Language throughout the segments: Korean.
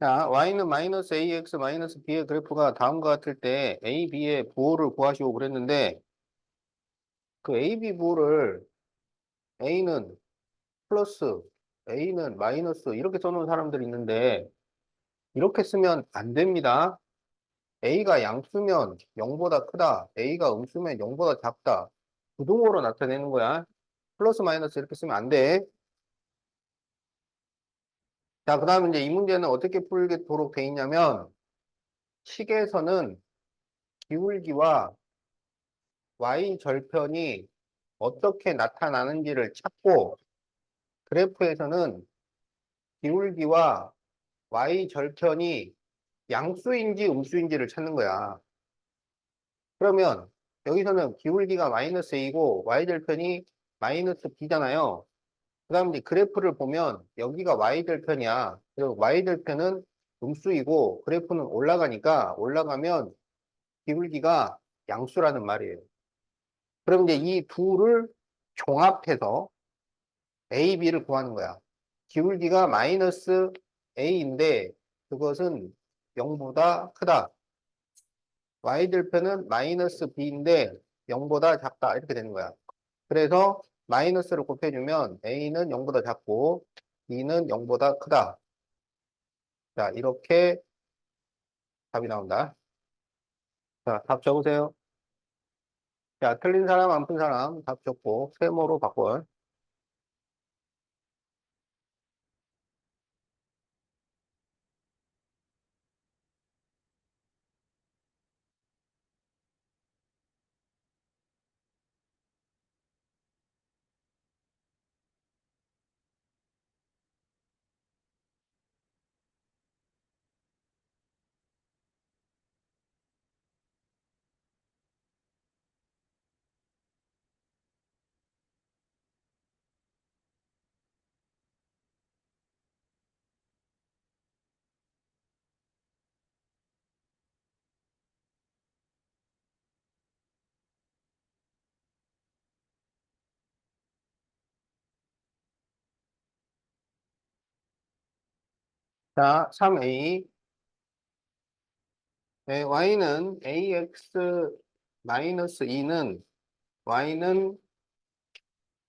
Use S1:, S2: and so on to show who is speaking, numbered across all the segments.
S1: 자, y는 마이너스 ax 마이너스 b의 그래프가 다음과 같을 때 a, b의 부호를 구하시오 그랬는데 그 a, b 부호를 a는 플러스, a는 마이너스 이렇게 써놓은 사람들이 있는데 이렇게 쓰면 안 됩니다. a가 양수면 0보다 크다. a가 음수면 0보다 작다. 부동호로 나타내는 거야. 플러스 마이너스 이렇게 쓰면 안 돼. 자, 그 다음에 이제 이 문제는 어떻게 풀도록 돼 있냐면 식에서는 기울기와 y 절편이 어떻게 나타나는지를 찾고 그래프에서는 기울기와 y 절편이 양수인지 음수인지를 찾는 거야. 그러면 여기서는 기울기가 마이너스 a고 y 절편이 마이너스 b잖아요. 그 다음에 이제 그래프를 보면 여기가 y 절편이야. 그리고 y 절편은 음수이고 그래프는 올라가니까 올라가면 기울기가 양수라는 말이에요. 그럼 이제 이 둘을 종합해서 A, B를 구하는 거야. 기울기가 마이너스 A인데 그것은 0보다 크다. Y절편은 마이너스 B인데 0보다 작다. 이렇게 되는 거야. 그래서 마이너스를 곱해주면 A는 0보다 작고 B는 0보다 크다. 자, 이렇게 답이 나온다. 자, 답 적으세요. 자, 틀린 사람, 안 푼 사람 답 적고 세모로 바꿔. 자, 3A. 네, y는 ax 마이너스 2는 y는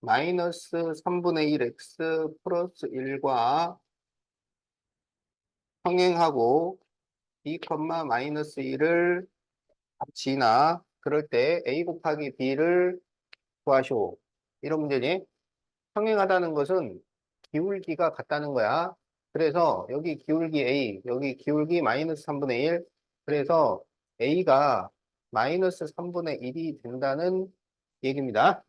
S1: 마이너스 3분의 1 x 플러스 1과 평행하고 b, 마이너스 1을 합치나 그럴 때 a 곱하기 b를 구하시오. 이런 문제지. 평행하다는 것은 기울기가 같다는 거야. 그래서 여기 기울기 a, 여기 기울기 마이너스 3분의 1. 그래서 a가 마이너스 3분의 1이 된다는 얘기입니다.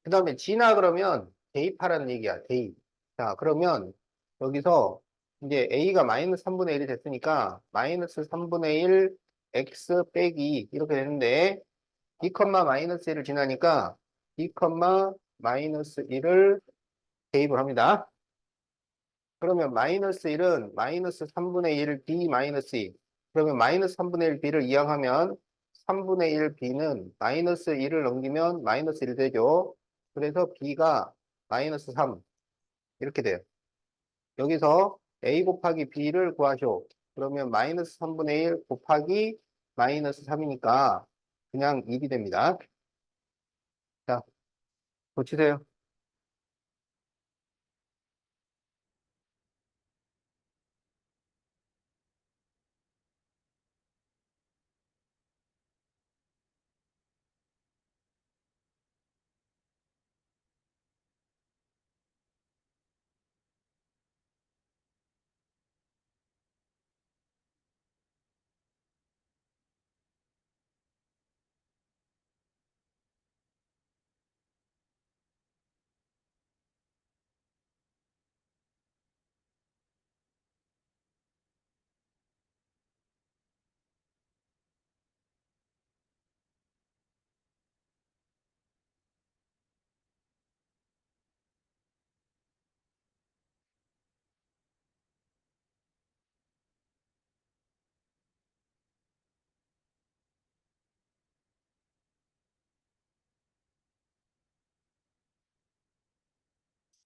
S1: 그 다음에 지나 그러면 대입하라는 얘기야. 대입. 자, 그러면 여기서 이제 a가 마이너스 3분의 1이 됐으니까 마이너스 3분의 1 x 빼기 이렇게 되는데 b, 마이너스 1을 지나니까 b, 마이너스 1을 대입을 합니다. 그러면 마이너스 1은 마이너스 3분의 1 b 마이너스 2. 그러면 마이너스 3분의 1 b를 이항하면 3분의 1 b는 마이너스 1을 넘기면 마이너스 1 되죠. 그래서 b가 마이너스 3. 이렇게 돼요. 여기서 a 곱하기 b를 구하쇼. 그러면 마이너스 3분의 1 곱하기 마이너스 3이니까 그냥 1이 됩니다. 자, 고치세요.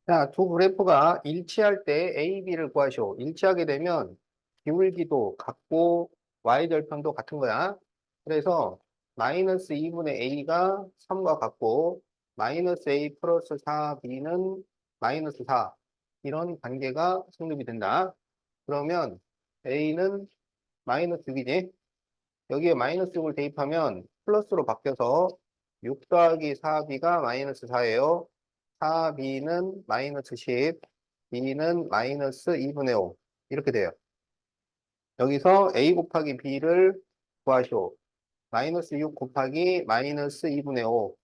S1: 자, 두 그래프가 일치할 때 A, B를 구하시오. 일치하게 되면 기울기도 같고 Y절편도 같은 거야. 그래서 마이너스 2분의 A가 3과 같고 마이너스 A 플러스 4B는 마이너스 4. 이런 관계가 성립이 된다. 그러면 A는 마이너스 6이지. 여기에 마이너스 6을 대입하면 플러스로 바뀌어서 6 더하기 4b가 마이너스 4예요. 4b는 마이너스 10, b는 마이너스 2분의 5. 이렇게 돼요. 여기서 a 곱하기 b를 구하시오. 마이너스 6 곱하기 마이너스 2분의 5.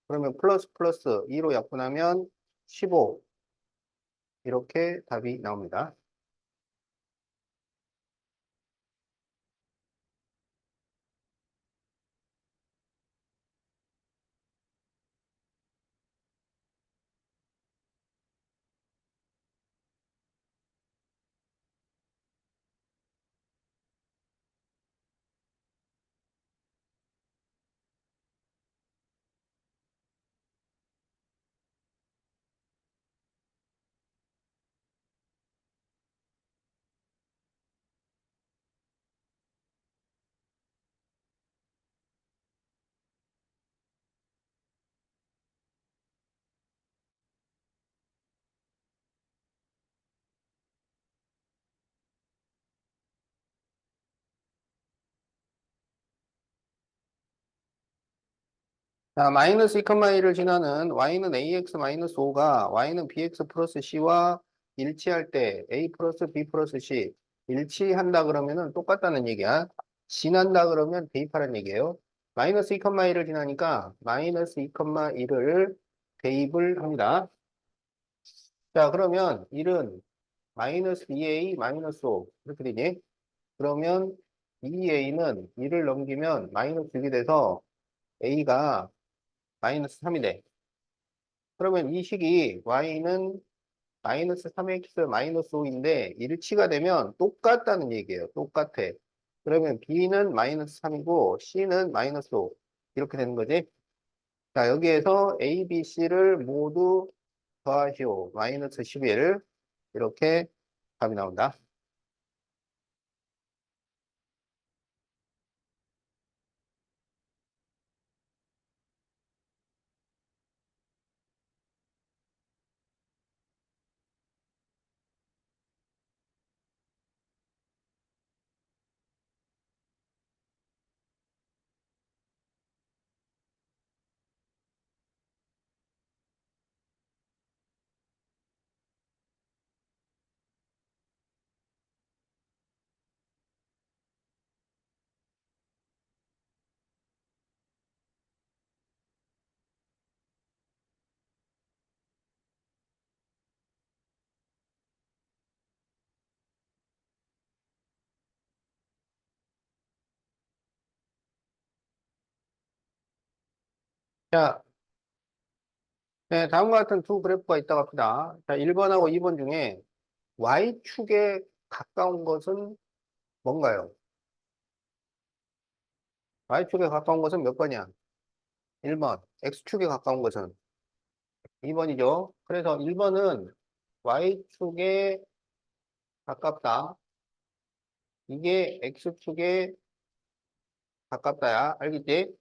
S1: 그러면 플러스 플러스 2로 약분하면 15. 이렇게 답이 나옵니다. 자, 마이너스 2,1을 지나는 y는 ax 마이너스 5가 y는 bx 플러스 c와 일치할 때 a 플러스 b 플러스 c 일치한다 그러면은 똑같다는 얘기야. 지난다 그러면 대입하라는 얘기예요. 마이너스 2,1을 지나니까 마이너스 2,1을 대입을 합니다. 자, 그러면 1은 마이너스 2a 마이너스 5 이렇게 되니? 그러면 2a는 1을 넘기면 마이너스 6이 돼서 a가 마이너스 3이 돼. 그러면 이 식이 y는 마이너스 3x 마이너스 5인데 일치가 되면 똑같다는 얘기예요. 똑같아. 그러면 b는 마이너스 3이고 c는 마이너스 5. 이렇게 되는 거지. 자, 여기에서 a, b, c를 모두 더하시오. 마이너스 11. 이렇게 답이 나온다. 자, 네, 다음과 같은 두 그래프가 있다고 합시다. 자, 1번하고 2번 중에 y축에 가까운 것은 뭔가요? y축에 가까운 것은 몇 번이야? 1번. x축에 가까운 것은 2번이죠. 그래서 1번은 y축에 가깝다. 이게 x축에 가깝다야. 알겠지?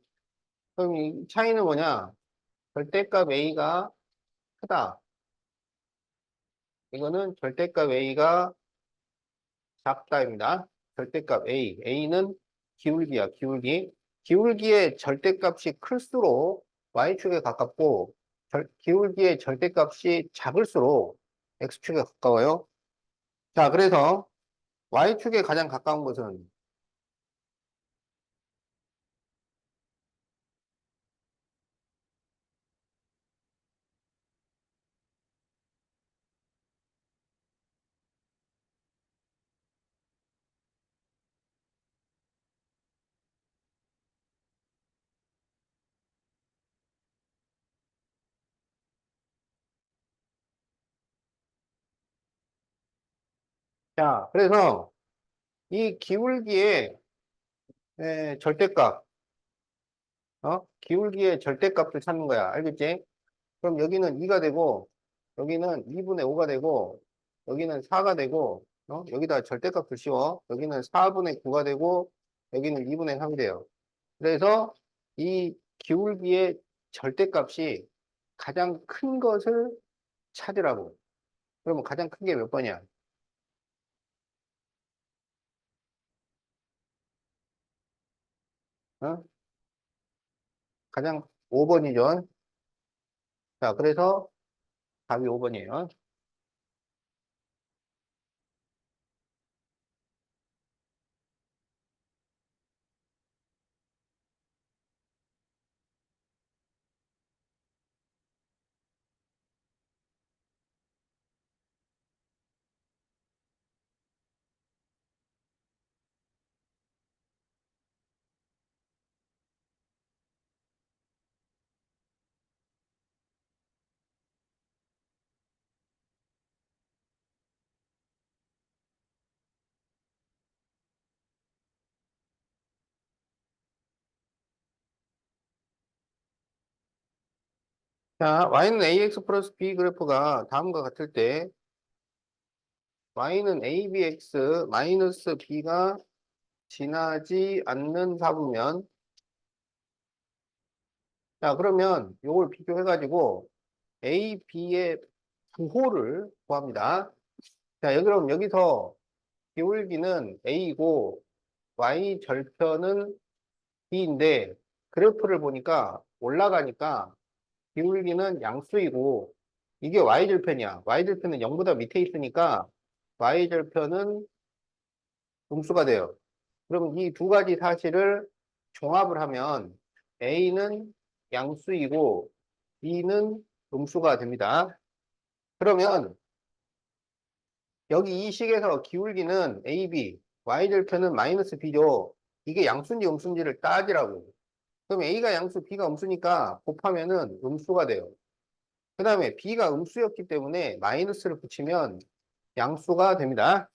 S1: 그럼 이 차이는 뭐냐? 절대값 a가 크다. 이거는 절대값 a가 작다입니다. 절대값 a. a는 기울기야, 기울기. 기울기의 절대값이 클수록 y축에 가깝고, 기울기의 절대값이 작을수록 x축에 가까워요. 자, 그래서 y축에 가장 가까운 것은 자, 그래서 이 기울기의 절대값, 기울기의 절대값을 찾는 거야. 알겠지? 그럼 여기는 2가 되고, 여기는 2분의 5가 되고, 여기는 4가 되고, 여기다 절대값을 씌워. 여기는 4분의 9가 되고, 여기는 2분의 3이 돼요. 그래서 이 기울기의 절대값이 가장 큰 것을 찾으라고. 그러면 가장 큰 게 몇 번이야? 어? 가장 5번이죠. 자, 그래서 답이 5번이에요. 자, y는 ax 플러스 b 그래프가 다음과 같을 때, y는 abx 마이너스 b가 지나지 않는 사부면, 자, 그러면 이걸 비교해가지고 a, b의 부호를 구합니다. 자, 여기 그럼 여기서 기울기는 a이고, y 절편은 b인데, 그래프를 보니까 올라가니까 기울기는 양수이고, 이게 y절편이야. y절편은 0보다 밑에 있으니까 y절편은 음수가 돼요. 그럼 이 두 가지 사실을 종합을 하면 a는 양수이고 b는 음수가 됩니다. 그러면 여기 이 식에서 기울기는 ab, y절편은 마이너스 b죠. 이게 양수인지 음수인지를 따지라고. 그럼 a가 양수, b가 음수니까 곱하면은 음수가 돼요. 그 다음에 b가 음수였기 때문에 마이너스를 붙이면 양수가 됩니다.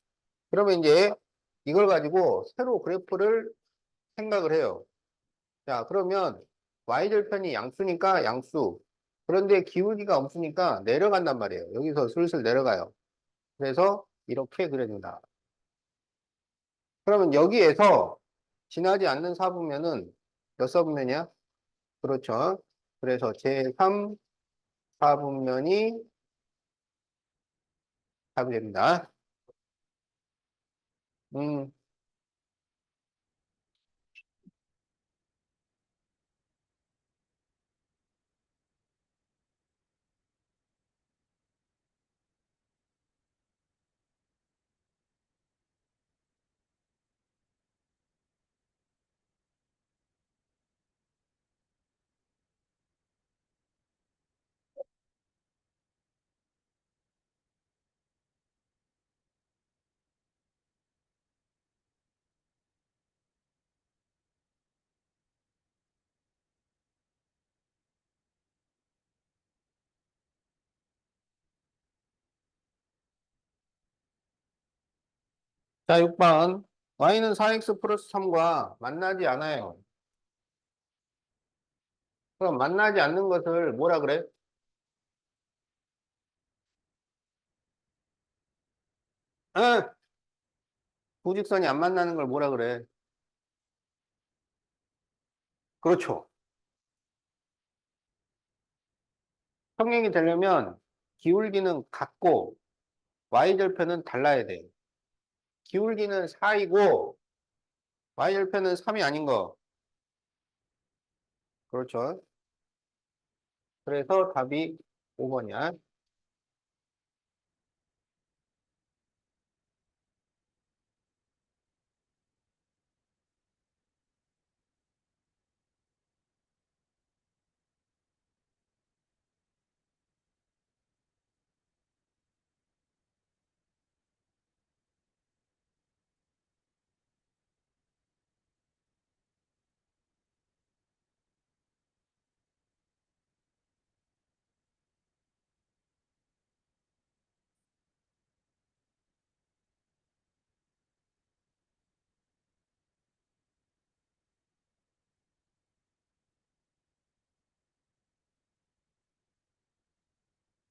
S1: 그러면 이제 이걸 가지고 새로 그래프를 생각을 해요. 자, 그러면 y절편이 양수니까 양수. 그런데 기울기가 음수니까 내려간단 말이에요. 여기서 슬슬 내려가요. 그래서 이렇게 그려진다. 그러면 여기에서 지나지 않는 사분면은 몇 사분면이야? 그렇죠. 그래서 제3 사분면이 답이 됩니다. 음, 자, 6번. y는 4x 플러스 3과 만나지 않아요. 그럼 만나지 않는 것을 뭐라 그래? 응, 부직선이 안 만나는 걸 뭐라 그래? 그렇죠. 평행이 되려면 기울기는 같고 y절편은 달라야 돼. 기울기는 4이고 y절편은 3이 아닌 거. 그렇죠. 그래서 답이 5번이야.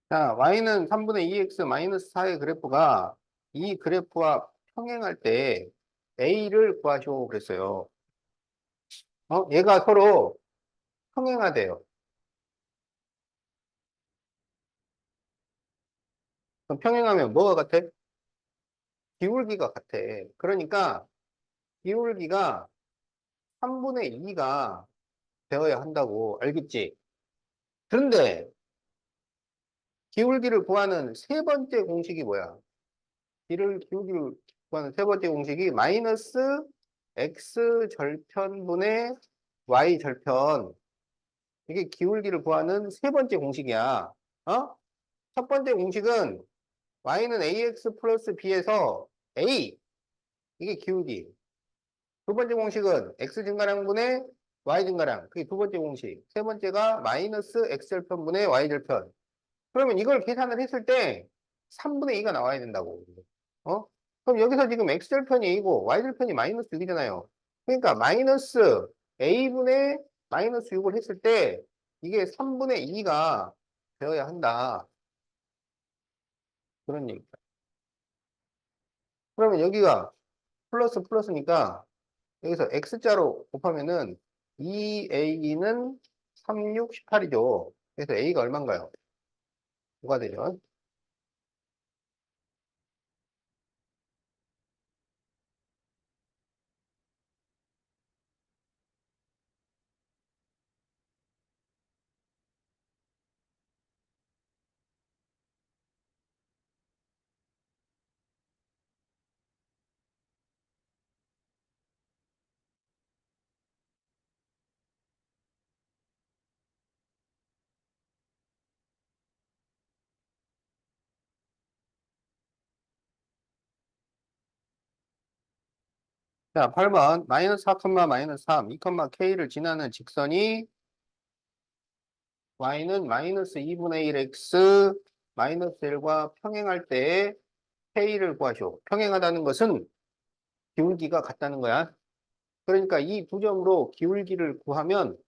S1: 자, y는 3분의 2x 마이너스 4의 그래프가 이 그래프와 평행할 때 a를 구하시오 그랬어요. 얘가 서로 평행하대요. 그럼 평행하면 뭐가 같아? 기울기가 같아. 그러니까 기울기가 3분의 2가 되어야 한다고 알겠지? 그런데 기울기를 구하는 세 번째 공식이 뭐야? 기울기를 구하는 세 번째 공식이 마이너스 x 절편분의 y 절편. 이게 기울기를 구하는 세 번째 공식이야. 어? 첫 번째 공식은 y는 ax 플러스 b에서 a. 이게 기울기. 두 번째 공식은 x 증가량분의 y 증가량. 그게 두 번째 공식. 세 번째가 마이너스 x절편분의 y절편. 그러면 이걸 계산을 했을 때 3분의 2가 나와야 된다고. 어? 그럼 여기서 지금 x절편이 a고 y절편이 마이너스 6이잖아요. 그러니까 마이너스 a분의 마이너스 6을 했을 때 이게 3분의 2가 되어야 한다. 그런 얘기. 그러면 여기가 플러스 플러스니까 여기서 x자로 곱하면은 2a는 3, 6, 18이죠. 그래서 a가 얼마인가요? 뭐가 되죠? 자, 8번 마이너스 4, 마이너스 3, 2, k를 지나는 직선이 y는 마이너스 2분의 1x 마이너스 1과 평행할 때 k를 구하시오. 평행하다는 것은 기울기가 같다는 거야. 그러니까 이 두 점으로 기울기를 구하면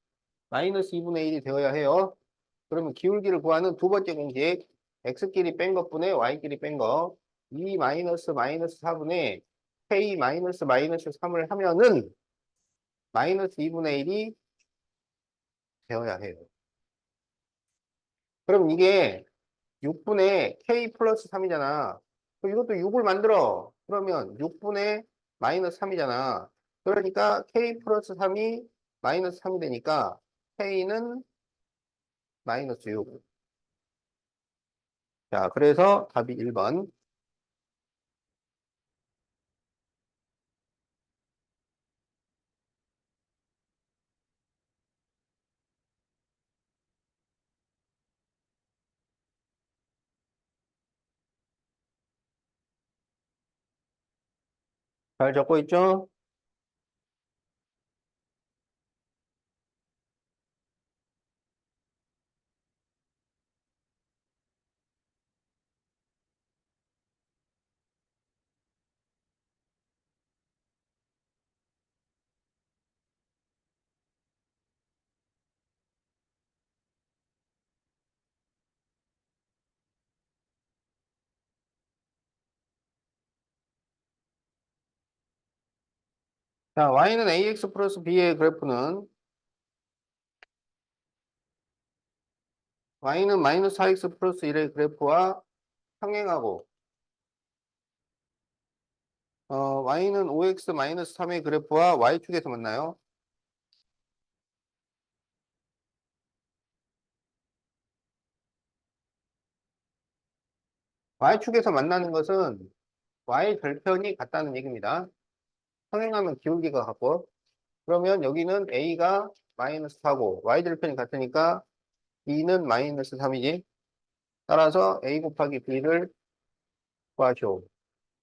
S1: 마이너스 2분의 1이 되어야 해요. 그러면 기울기를 구하는 두 번째 공식 x끼리 뺀 것분의 y끼리 뺀 거 2 마이너스 마이너스 4분의 k 마이너스 마이너스 3을 하면은 마이너스 2분의 1이 되어야 해요. 그럼 이게 6분의 k 플러스 3이잖아. 이것도 6을 만들어. 그러면 6분의 마이너스 3이잖아. 그러니까 k 플러스 3이 마이너스 3이 되니까 k는 마이너스 6. 자, 그래서 답이 1번. 잘 적고 있죠? 자, y는 ax 플러스 b의 그래프는 y는 마이너스 4x 플러스 1의 그래프와 평행하고 y는 5x 마이너스 3의 그래프와 y축에서 만나요. y축에서 만나는 것은 y 절편이 같다는 얘기입니다. 평행하면 기울기가 같고 그러면 여기는 a가 마이너스 4고 y 절편이 같으니까 b는 마이너스 3이지. 따라서 a 곱하기 b를 구하시오.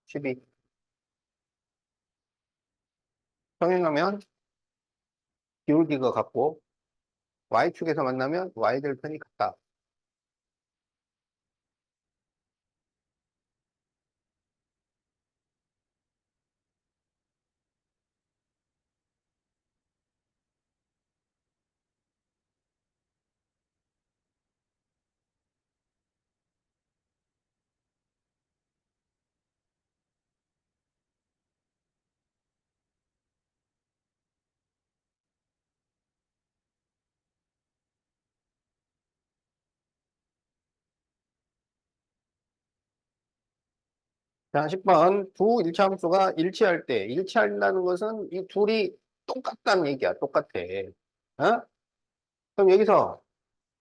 S1: 12. 평행하면 기울기가 같고 y축에서 만나면 y 절편이 같다. 자, 10번. 두 일차함수가 일치할 때, 일치한다는 것은 이 둘이 똑같다는 얘기야. 똑같아. 어? 그럼 여기서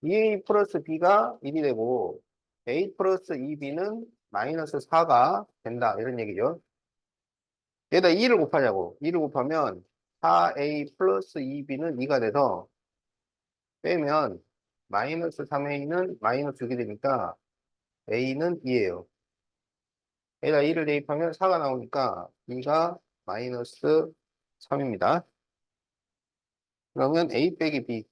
S1: 2a 플러스 b가 1이 되고, a 플러스 2b는 마이너스 4가 된다. 이런 얘기죠. 여기다 2를 곱하자고. 2를 곱하면 4a 플러스 2b는 2가 돼서 빼면 마이너스 3a는 마이너스 6이 되니까 a는 2예요. 여기다 2를 대입하면 4가 나오니까 2가 마이너스 3입니다. 그러면 A 빼기 B.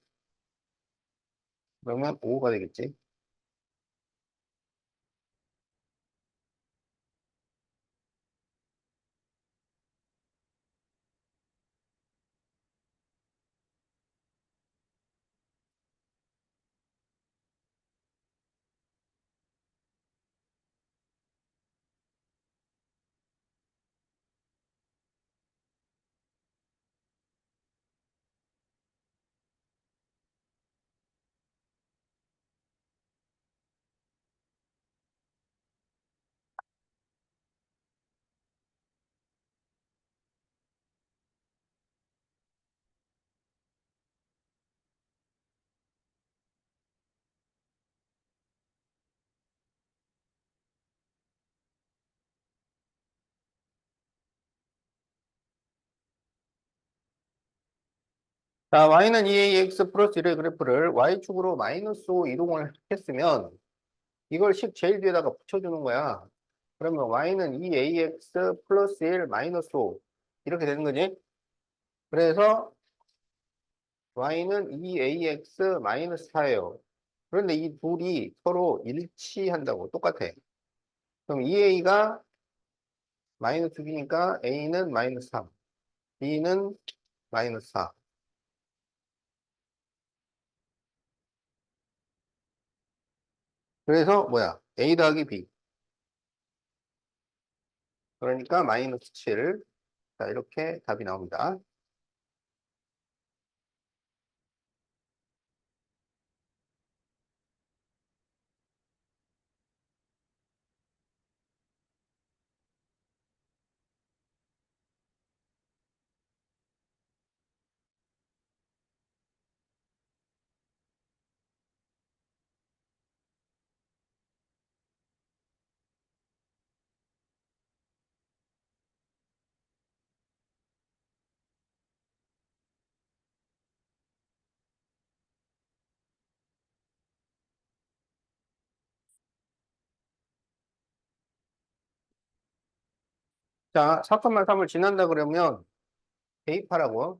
S1: 그러면 5가 되겠지. 자, y는 2ax 플러스 1의 그래프를 y축으로 마이너스 5 이동을 했으면 이걸 식 제일 뒤에다가 붙여주는 거야. 그러면 y는 2ax 플러스 1 마이너스 5 이렇게 되는 거지. 그래서 y는 2ax 마이너스 4예요. 그런데 이 둘이 서로 일치한다고 똑같아. 그럼 2a가 마이너스 6이니까 a는 마이너스 3, b는 마이너스 4. 그래서 뭐야? a 더하기 b. 그러니까 마이너스 7. 자, 이렇게 답이 나옵니다. 자, 4,3을 지난다 그러면 대입하라고.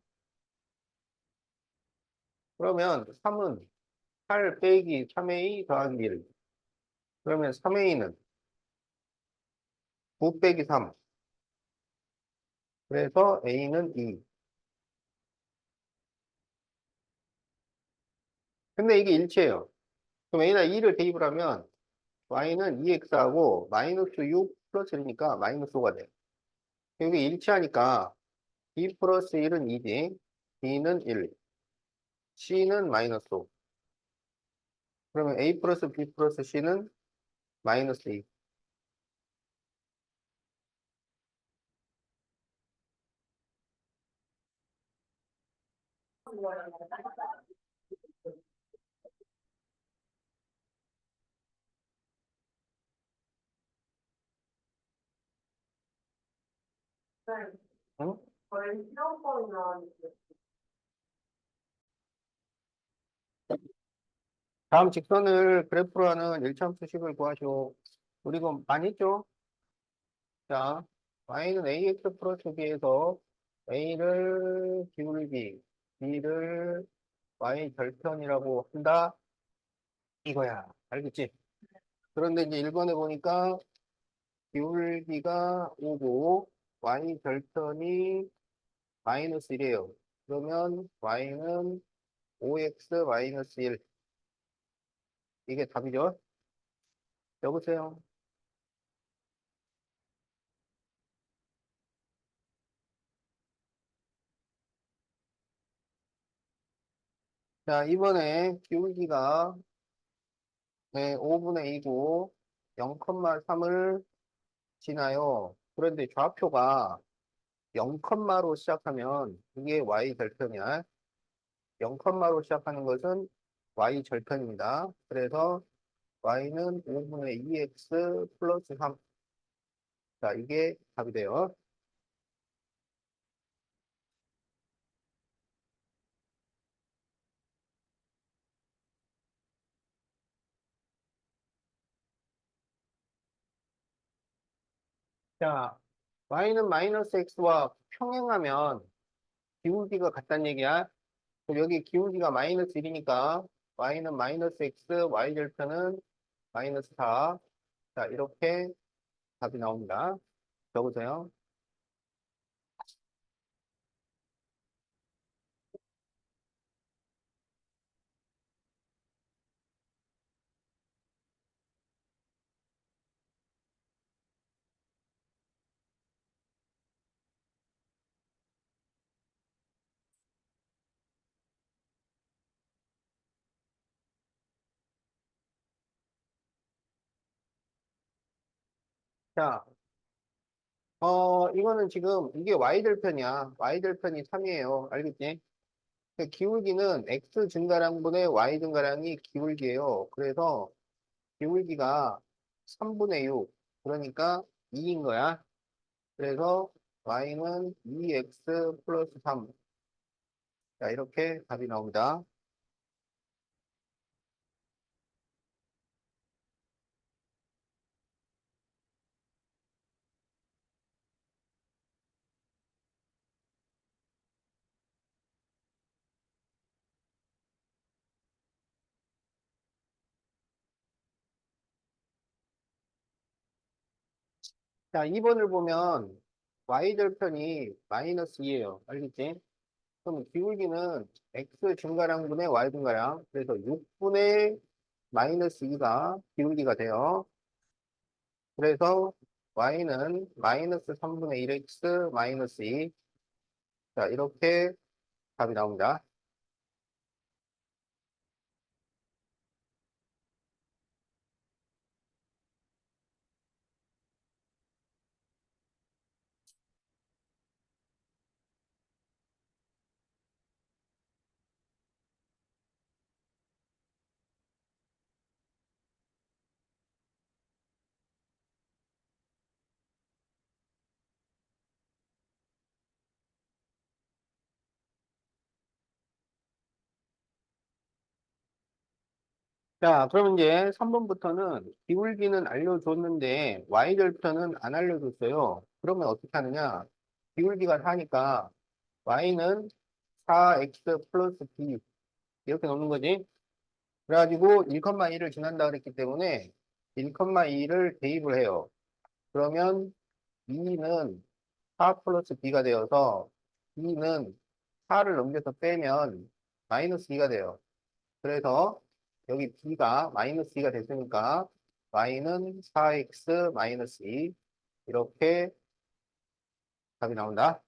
S1: 그러면 3은 8 빼기 3a 더하기 1. 그러면 3a는 9 빼기 3. 그래서 a는 2. 근데 이게 일치해요. 그럼 a에다 2를 대입을 하면 y는 2x하고 마이너스 6 플러스 1이니까 마이너스 5가 돼. 여기 일치하니까 2 플러스 1은 2지. b는 1. c는 마이너스 5. 그러면 a 플러스 b 플러스 c는 마이너스 2. 응? 다음 직선을 그래프로 하는 일차함수식을 구하시오. 우리 이거 많이 했죠? 자, y는 ax 플러스 b에서 a를 기울기, b를 y 절편이라고 한다. 이거야. 알겠지? 그런데 이제 1번에 보니까 기울기가 5고 y 절편이 마이너스 1이에요. 그러면 y는 5x 마이너스 1. 이게 답이죠? 여보세요? 자, 이번에 기울기가 네, 5분의 2고 0,3을 지나요. 그런데 좌표가 0로 시작하면 이게 y 절편이야. 0로 시작하는 것은 y 절편입니다. 그래서 y는 5분의 2x 플러스 3. 자, 이게 답이 돼요. 자, y는 마이너스 x와 평행하면 기울기가 같다는 얘기야. 그럼 여기 기울기가 마이너스 1이니까 y는 마이너스 x, y절편은 마이너스 4. 자, 이렇게 답이 나옵니다. 적으세요. 자, 이거는 지금 이게 y절편이야. y절편이 3이에요. 알겠지? 그 기울기는 x 증가량분의 y 증가량이 기울기예요. 그래서 기울기가 3분의 6. 그러니까 2인 거야. 그래서 y는 2x 플러스 3. 자, 이렇게 답이 나옵니다. 자, 2번을 보면 y절편이 마이너스 2예요. 알겠지? 그럼 기울기는 x 증가량분의 y 증가량. 그래서 6분의 마이너스 2가 기울기가 돼요. 그래서 y는 마이너스 3분의 1x 마이너스 2. 자, 이렇게 답이 나옵니다. 자, 그러면 이제 3번부터는 기울기는 알려줬는데 y절편은 안 알려줬어요. 그러면 어떻게 하느냐? 기울기가 4니까 y는 4x 플러스 b 이렇게 넣는 거지. 그래가지고 1,2를 지난다 그랬기 때문에 1,2를 대입을 해요. 그러면 2는 4 플러스 b가 되어서 2는 4를 넘겨서 빼면 마이너스 2가 돼요. 그래서 여기 b가 마이너스 2가 됐으니까 y는 4x 마이너스 2 이렇게 답이 나온다.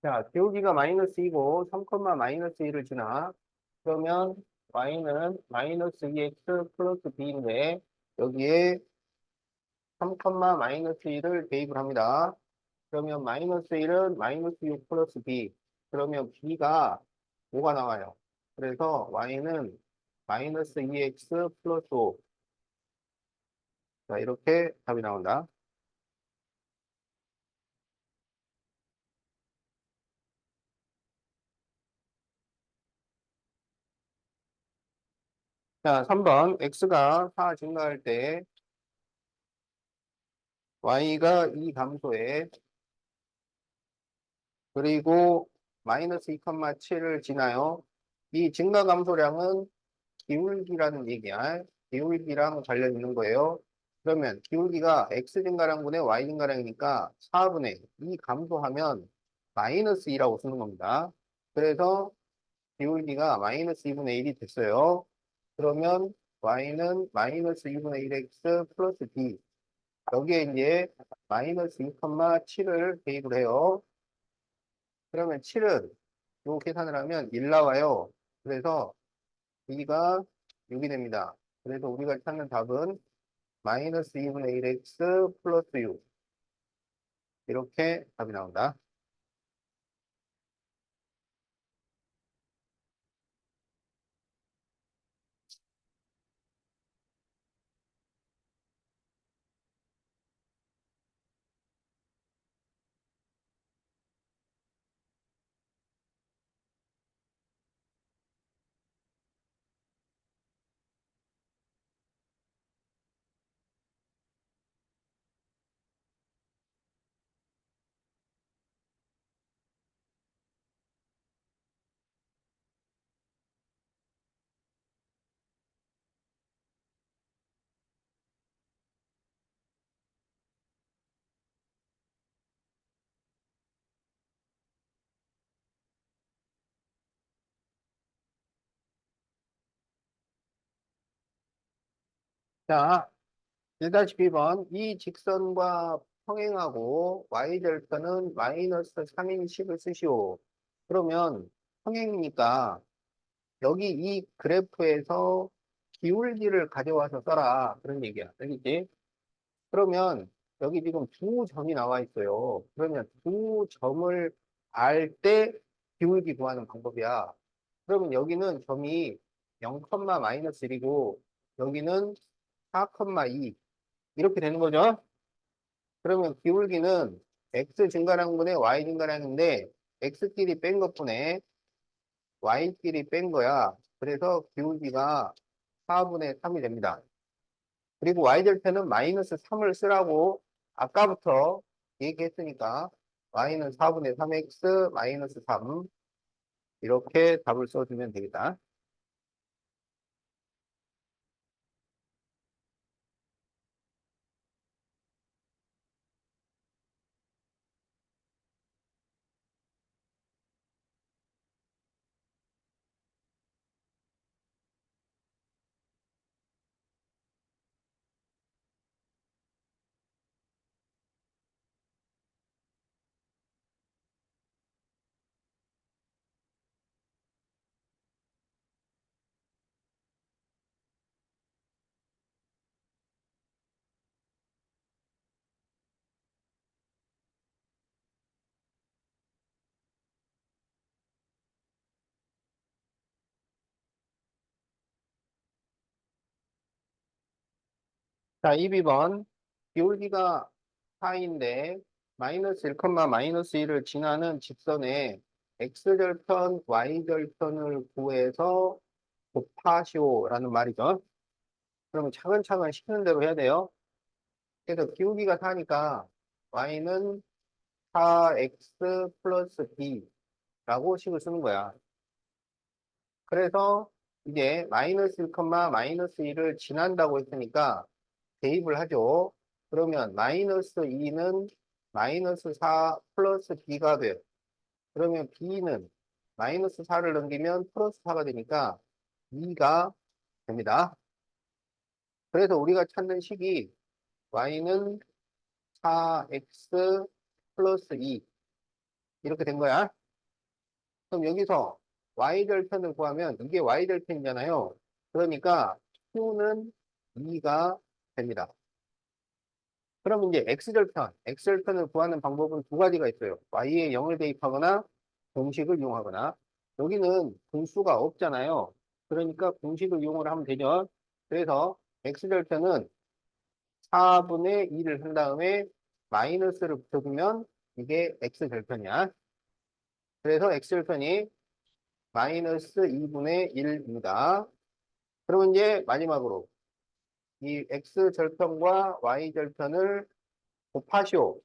S1: 자, 기울기가 마이너스 2고 3, 마이너스 1을 지나. 그러면 y는 마이너스 2x 플러스 b인데 여기에 3, 마이너스 1을 대입을 합니다. 그러면 마이너스 1은 마이너스 6 플러스 b. 그러면 b가 5가 나와요. 그래서 y는 마이너스 2x 플러스 5. 자, 이렇게 답이 나온다. 자, 3번 x가 4 증가할 때 y가 이 감소에 그리고 마이너스 2,7을 지나요. 이 증가 감소량은 기울기라는 얘기야. 기울기랑 관련 있는 거예요. 그러면 기울기가 x 증가량분의 y 증가량이니까 4분의 2 감소하면 마이너스 2라고 쓰는 겁니다. 그래서 기울기가 마이너스 2분의 1이 됐어요. 그러면 y는 마이너스 2분의 1x 플러스 b. 여기에 이제 마이너스 2,7을 대입을 해요. 그러면 7은 요 계산을 하면 1 나와요. 그래서 b가 6이 됩니다. 그래서 우리가 찾는 답은 마이너스 2분의 1x 플러스 6. 이렇게 답이 나온다. 자, 1-B번 이 직선과 평행하고 y절편은 마이너스 3인식을 쓰시오. 그러면 평행이니까 여기 이 그래프에서 기울기를 가져와서 써라. 그런 얘기야. 알겠지? 그러면 여기 지금 두 점이 나와 있어요. 그러면 두 점을 알 때 기울기 구하는 방법이야. 그러면 여기는 점이 0, 마이너스 1이고 여기는 4, 2 이렇게 되는 거죠. 그러면 기울기는 x 증가량분의 y 증가량인데 x끼리 뺀 것분에 y끼리 뺀 거야. 그래서 기울기가 4분의 3이 됩니다. 그리고 y절편은 마이너스 3을 쓰라고 아까부터 얘기했으니까 y는 4분의 3x 마이너스 3 이렇게 답을 써주면 되겠다. 자, 2번 기울기가 4인데 마이너스 1, 마이너스 1을 지나는 직선에 x절편, y절편을 구해서 곱하시오라는 말이죠. 그러면 차근차근 시키는 대로 해야 돼요. 그래서 기울기가 4니까 y는 4x 플러스 b라고 식을 쓰는 거야. 그래서 이제 마이너스 1, 마이너스 1을 지난다고 했으니까 대입을 하죠. 그러면 마이너스 2는 마이너스 4 플러스 b가 돼요. 그러면 b는 마이너스 4를 넘기면 플러스 4가 되니까 2가 됩니다. 그래서 우리가 찾는 식이 y는 4x 플러스 2 이렇게 된 거야. 그럼 여기서 y절편을 구하면 이게 y절편이잖아요. 그러니까 q는 2가 됩니다. 그럼 이제 x절편을 구하는 방법은 두 가지가 있어요. y에 0을 대입하거나 공식을 이용하거나 여기는 분수가 없잖아요. 그러니까 공식을 이용을 하면 되죠. 그래서 x절편은 4분의 2를 한 다음에 마이너스를 붙여주면 이게 x절편이야. 그래서 x절편이 마이너스 2분의 1입니다. 그러면 이제 마지막으로 이 x절편과 y절편을 곱하시오.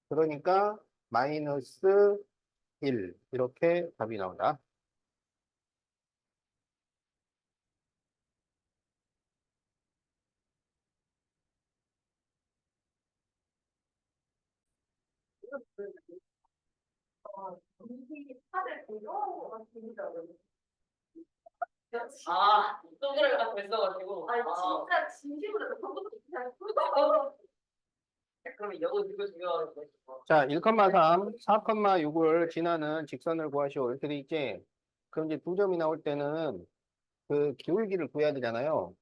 S1: 그러니까 마이너스 1 이렇게 답이 나온다.
S2: 음식이 팔을 부러운 것 같습니다. 아, 동그라미 갖고 있어가지고. 아니, 진짜 진심으로 그것도 그냥 그럼 이거 중요하는 거.
S1: 자, 1,3, 4,6을 지나는 직선을 구하시오. 이렇게 돼 있지? 그럼 이제 두 점이 나올 때는 그 기울기를 구해야 되잖아요.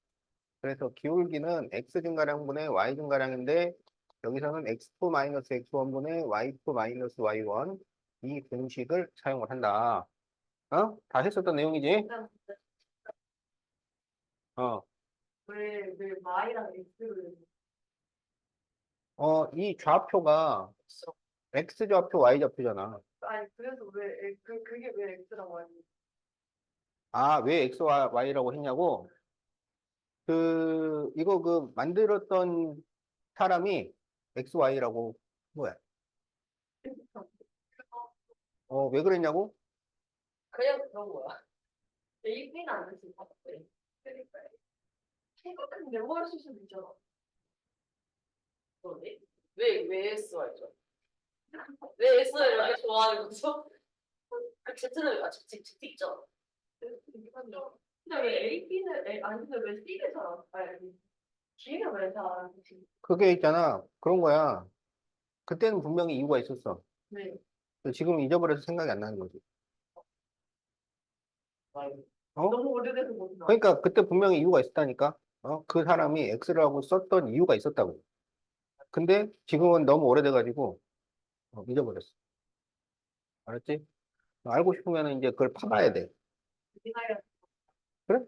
S1: 그래서 기울기는 x 증가량분의 y 증가량인데 여기서는 x2-x1분의 y2-y1 이 공식을 사용을 한다. 어? 다 했었던 내용이지? 어,
S2: 왜 Y랑 X를.
S1: 이 좌표가 x 좌표, y 좌표잖아.
S2: 아니, 그래서 그게 왜 X라고 하지?
S1: 아, 왜 x와 y라고 했냐고? 이거 만들었던 사람이 XY라고 뭐야? 왜 그랬냐고?
S2: 그냥 그런 거야. A는 안 됐을 것 같아. 그러니까. 생각은 메모할 수도 있잖아. 그러네. 왜 S가 있죠? 왜 S를 이렇게 좋아하는 거죠? 그 Z는 Z 있죠? 근데 왜 A, B는, 아니, 근데 왜 C를 잘 안, 아니, G는 왜 잘 안 되지?
S1: 그게 있잖아. 그런 거야. 그때는 분명히 이유가 있었어.
S2: 네.
S1: 지금 잊어버려서 생각이 안 나는 거지. 어?
S2: 너무 오래돼서 모르나?
S1: 그러니까 그때 분명히 이유가 있었다니까. 그 사람이 X라고 썼던 이유가 있었다고. 근데 지금은 너무 오래돼가지고 잊어버렸어. 알았지? 알고 싶으면 이제 그걸 파봐야 돼. 그래?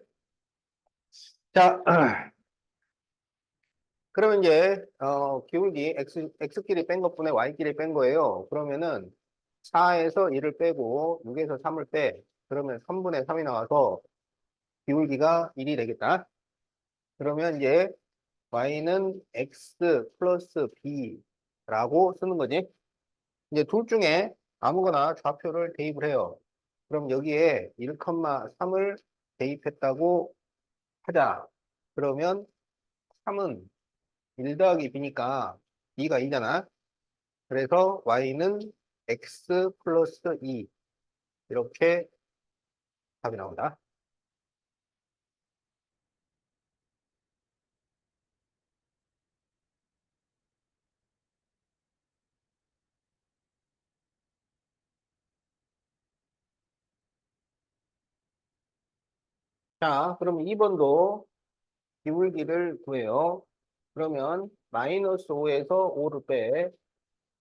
S1: 자, 그러면 이제 기울기 x끼리 뺀 것분에 y끼리 뺀 거예요. 그러면은 4에서 1을 빼고 6에서 3을 빼. 그러면 3분의 3이 나와서 기울기가 1이 되겠다. 그러면 이제 y는 x 플러스 b라고 쓰는 거지. 이제 둘 중에 아무거나 좌표를 대입을 해요. 그럼 여기에 1,3을 대입했다고 하자. 그러면 3은 1 더하기 b니까 b가 2잖아. 그래서 y는 x 플러스 2 이렇게 답이 나온다. 자, 그럼 2번도 기울기를 구해요. 그러면 마이너스 5에서 5를 빼,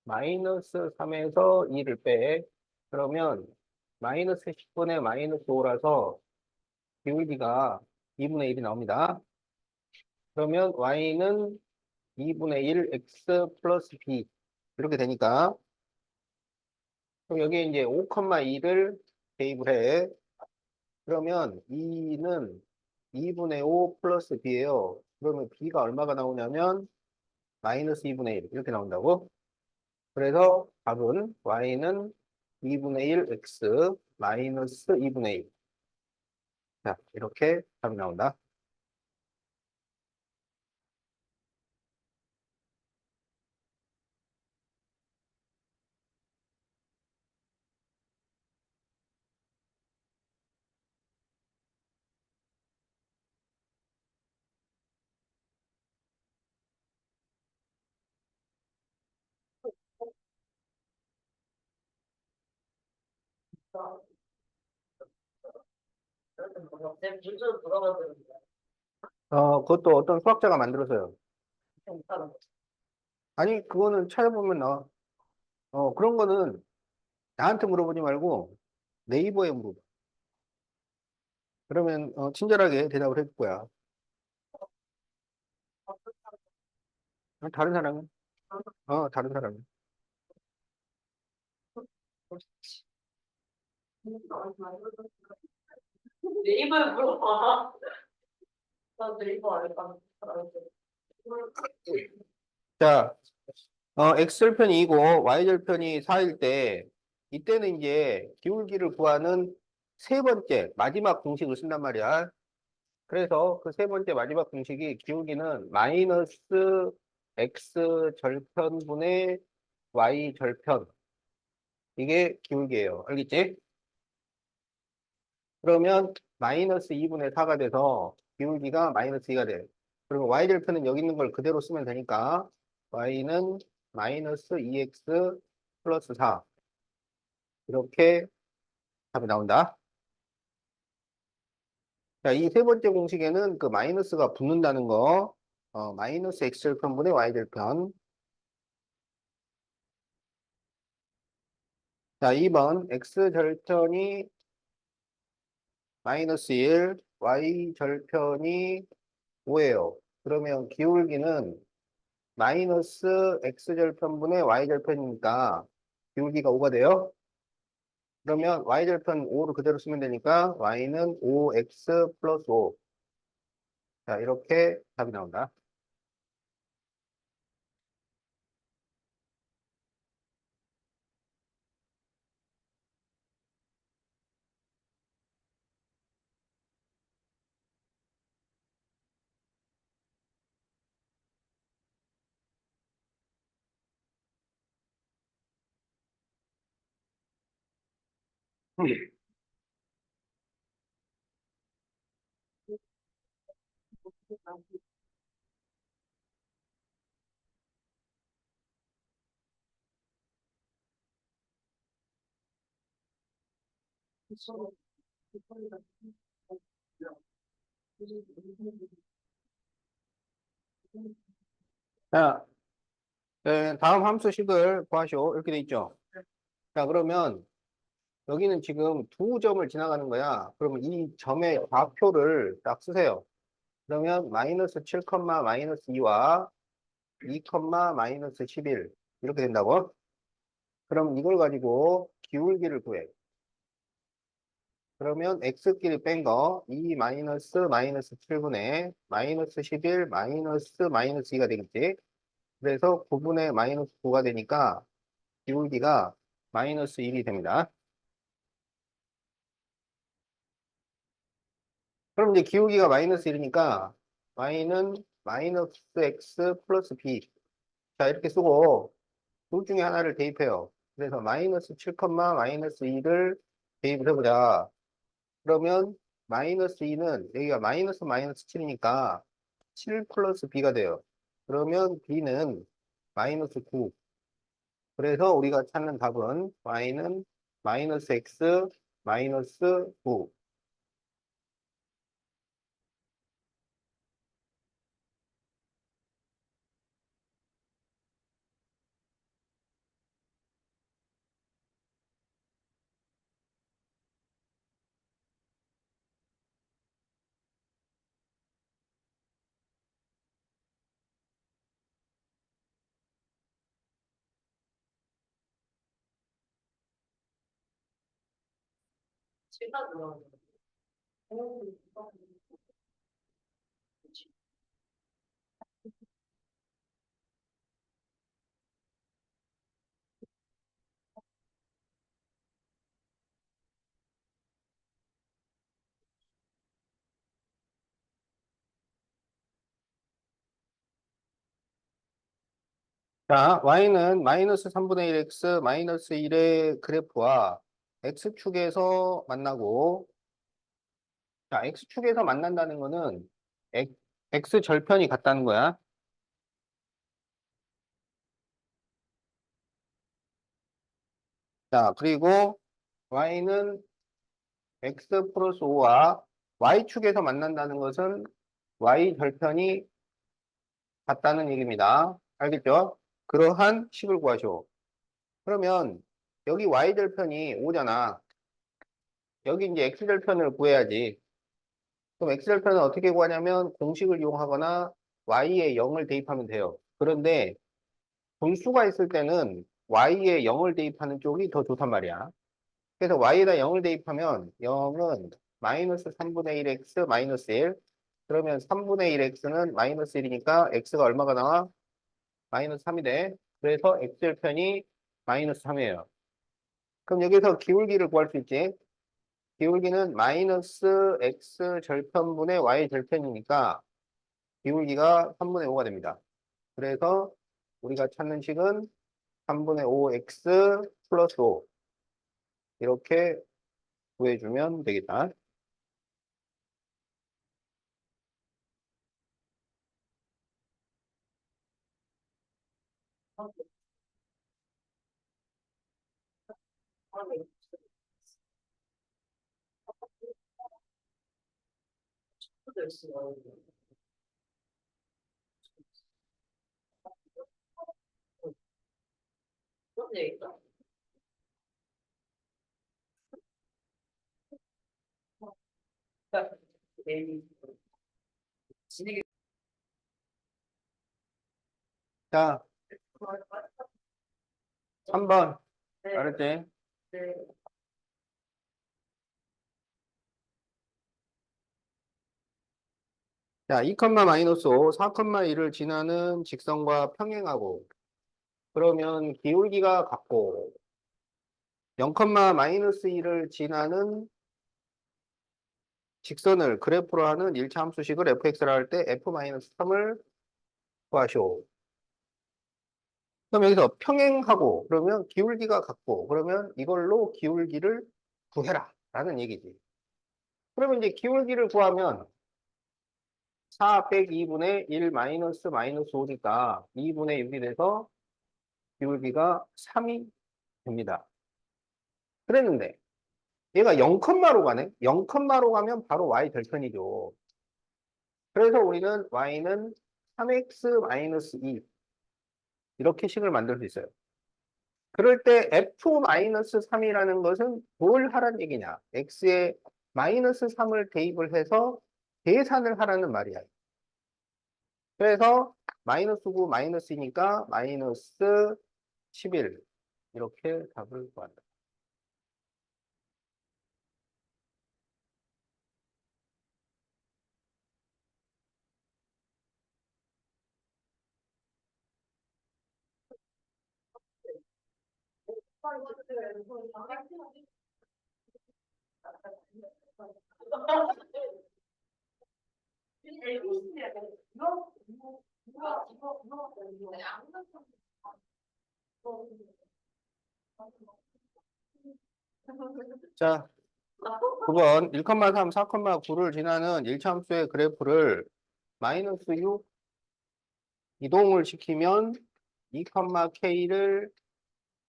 S1: 마이너스 3에서 2를 빼, 그러면 마이너스 10분의 마이너스 5라서 기울기가 2분의 1이 나옵니다. 그러면 y는 2분의 1 x 플러스 b 이렇게 되니까 그럼 여기에 이제 5,2를 대입을 해. 그러면 2는 2분의 5 플러스 b예요. 그러면 b가 얼마가 나오냐면 마이너스 2분의 1 이렇게 나온다고. 그래서 답은 y는 2분의 1 x 마이너스 2분의 1. 자, 이렇게 답이 나온다.
S2: 내 문제를 물어봐야 되는데.
S1: 그것도 어떤 수학자가 만들어서요.
S2: 못하는 거.
S1: 아니, 그거는 찾아보면 나와. 그런 거는 나한테 물어보지 말고 네이버에 물어봐. 그러면 친절하게 대답을 해줄 거야. 다른 사람은? 다른 사람은.
S2: 네이버에 물어봐. 나 네이버 알까?
S1: 자, x절편이 2고 y절편이 4일 때 이때는 이제 기울기를 구하는 세 번째 마지막 공식을 쓴단 말이야. 그래서 그 세 번째 마지막 공식이 기울기는 마이너스 x 절편분의 y 절편 이게 기울기예요. 알겠지? 그러면 마이너스 2분의 4가 돼서 기울기가 마이너스 2가 돼. 그러면 y절편은 여기 있는 걸 그대로 쓰면 되니까 y는 마이너스 2x 플러스 4 이렇게 답이 나온다. 자, 이 세 번째 공식에는 그 마이너스가 붙는다는 거, 마이너스 x절편분의 y절편. 자, 2번 x절편이 마이너스 1, y절편이 5예요. 그러면 기울기는 마이너스 x절편분의 y절편이니까 기울기가 5가 돼요. 그러면 y절편 5를 그대로 쓰면 되니까 y는 5x 플러스 5. 자, 이렇게 답이 나온다. 자, 다음 함수식을 구하시오. 이렇게 돼 있죠. 자, 그러면 여기는 지금 두 점을 지나가는 거야. 그러면 이 점의 좌표를 딱 쓰세요. 그러면 마이너스 7, 마이너스 2와 2, 마이너스 11 이렇게 된다고? 그럼 이걸 가지고 기울기를 구해. 그러면 x끼리 뺀 거 2 마이너스 마이너스 7분의 마이너스 11 마이너스 2가 되겠지. 그래서 9분의 마이너스 9가 되니까 기울기가 마이너스 1이 됩니다. 그럼 이제 기울기가 마이너스 1이니까 y는 마이너스 x 플러스 b. 자, 이렇게 쓰고 둘 중에 하나를 대입해요. 그래서 마이너스 7, 마이너스 2를 대입을 해보자. 그러면 마이너스 2는 여기가 마이너스 마이너스 7이니까 7 플러스 b가 돼요. 그러면 b는 마이너스 9. 그래서 우리가 찾는 답은 y는 마이너스 x 마이너스 9.
S2: 질문 들어가는 거.
S1: 자, y는 마이너스 3분의 1x 마이너스 1의 그래프와 x축에서 만나고, 자, x축에서 만난다는 거는 x절편이 같다는 거야. 자, 그리고 y는 x 플러스 5와 y축에서 만난다는 것은 y절편이 같다는 얘기입니다. 알겠죠? 그러한 식을 구하시오. 그러면 여기 y절편이 5잖아. 여기 이제 x절편을 구해야지. 그럼 x절편은 어떻게 구하냐면 공식을 이용하거나 y에 0을 대입하면 돼요. 그런데 분수가 있을 때는 y에 0을 대입하는 쪽이 더 좋단 말이야. 그래서 y에다 0을 대입하면 0은 마이너스 3분의 1x 마이너스 1. 그러면 3분의 1x는 마이너스 1이니까 x가 얼마가 나와? 마이너스 3이 돼. 그래서 x절편이 마이너스 3이에요. 그럼 여기서 기울기를 구할 수 있지. 기울기는 마이너스 x 절편분의 y 절편이니까 기울기가 3분의 5가 됩니다. 그래서 우리가 찾는 식은 3분의 5x 플러스 5. 이렇게 구해주면 되겠다. 자, 3번. 알았지? 자, 2, 마이너스 5, 4, 1을 지나는 직선과 평행하고, 그러면 기울기가 같고, 0, 마이너스 1을 지나는 직선을 그래프로 하는 1차 함수식을 fx라 할 때 f-3을 구하시오. 그럼 여기서 평행하고, 그러면 기울기가 같고, 그러면 이걸로 기울기를 구해라. 라는 얘기지. 그러면 이제 기울기를 구하면 4 빼기 2분의 1 마이너스 5니까 2분의 6이 돼서 기울기가 3이 됩니다. 그랬는데 얘가 0로 가네. 0로 가면 바로 y 될 편이죠. 그래서 우리는 y는 3x-2 이렇게 식을 만들 수 있어요. 그럴 때 f-3이라는 것은 뭘 하라는 얘기냐? x에 마이너스 3을 대입을 해서 계산을 하라는 말이야. 그래서 마이너스 9 마이너스니까 마이너스 11 이렇게 답을 구한다. 자, 9번 1,3, 4,9를 지나는 1차 함수의 그래프를 마이너스 6 이동을 시키면 2,k를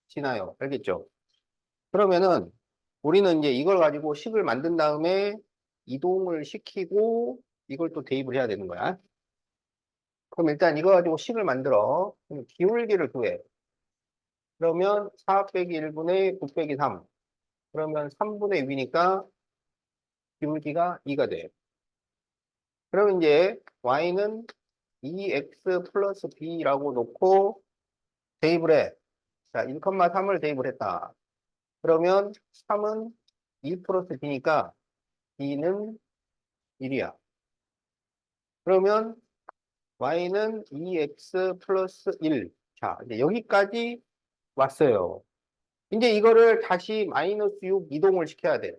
S1: 지나요. 알겠죠? 그러면은 우리는 이제 이걸 가지고 식을 만든 다음에 이동을 시키고 이걸 또 대입을 해야 되는 거야. 그럼 일단 이거 가지고 식을 만들어. 그럼 기울기를 구해. 그러면 4 빼기 1분의 9 빼기 3. 그러면 3분의 6이니까 기울기가 2가 돼. 그러면 이제 y는 2x 플러스 b라고 놓고 대입을 해. 자, 1,3을 대입을 했다. 그러면 3은 2 플러스 b니까 b는 1이야. 그러면 y는 2x 플러스 1. 자, 이제 여기까지 왔어요. 이제 이거를 다시 마이너스 6 이동을 시켜야 돼.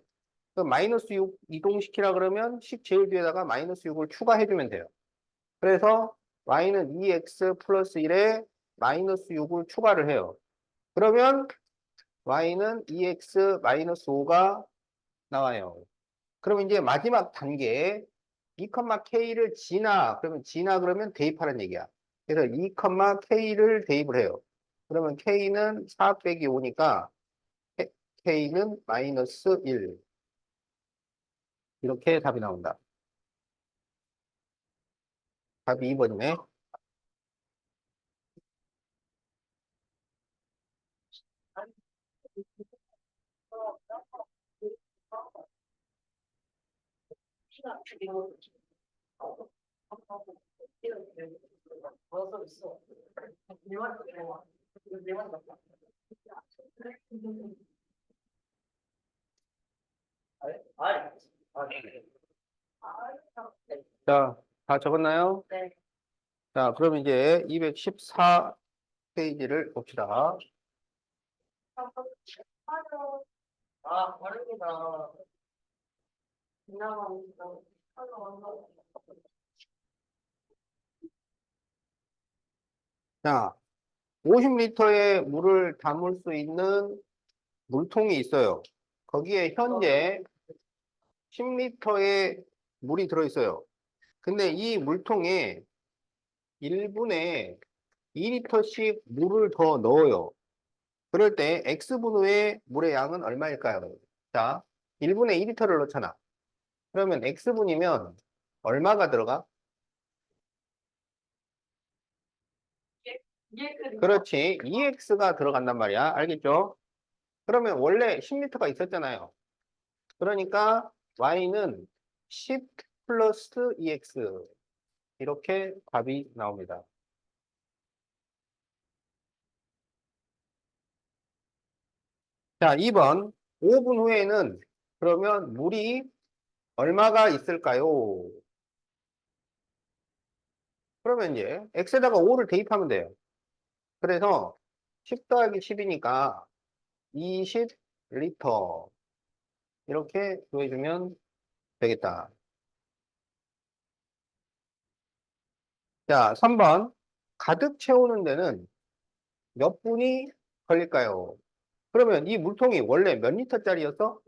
S1: 그럼 마이너스 6 이동시키라 그러면 식 제일 뒤에다가 마이너스 6을 추가해주면 돼요. 그래서 y는 2x 플러스 1에 마이너스 6을 추가를 해요. 그러면 y는 2x 마이너스 5가 나와요. 그럼 이제 마지막 단계 2,k를 그러면 대입하라는 얘기야. 그래서 2,k를 대입을 해요. 그러면 k는 4 빼기 5니까 k는 마이너스 1. 이렇게 답이 나온다. 답이 2번이네. 자, 다 적었나요?
S2: 네.
S1: 자, 그럼 이제 214 페이지를 봅시다.
S2: 아, 다릅니다.
S1: 자, 50리터의 물을 담을 수 있는 물통이 있어요. 거기에 현재 10리터의 물이 들어있어요. 근데 이 물통에 1분에 2리터씩 물을 더 넣어요. 그럴 때 X분후의 물의 양은 얼마일까요? 자, 1분에 2리터를 넣잖아. 그러면 X분이면 얼마가 들어가? 그렇지. 2X가 들어간단 말이야. 알겠죠? 그러면 원래 10리터가 있었잖아요. 그러니까 Y는 10 플러스 2X. 이렇게 답이 나옵니다. 자, 2번. 5분 후에는 그러면 물이 얼마가 있을까요? 그러면 이제 X에다가 5를 대입하면 돼요. 그래서 10 더하기 10이니까 20리터. 이렇게 구해주면 되겠다. 자, 3번. 가득 채우는 데는 몇 분이 걸릴까요? 그러면 이 물통이 원래 몇 리터짜리였어?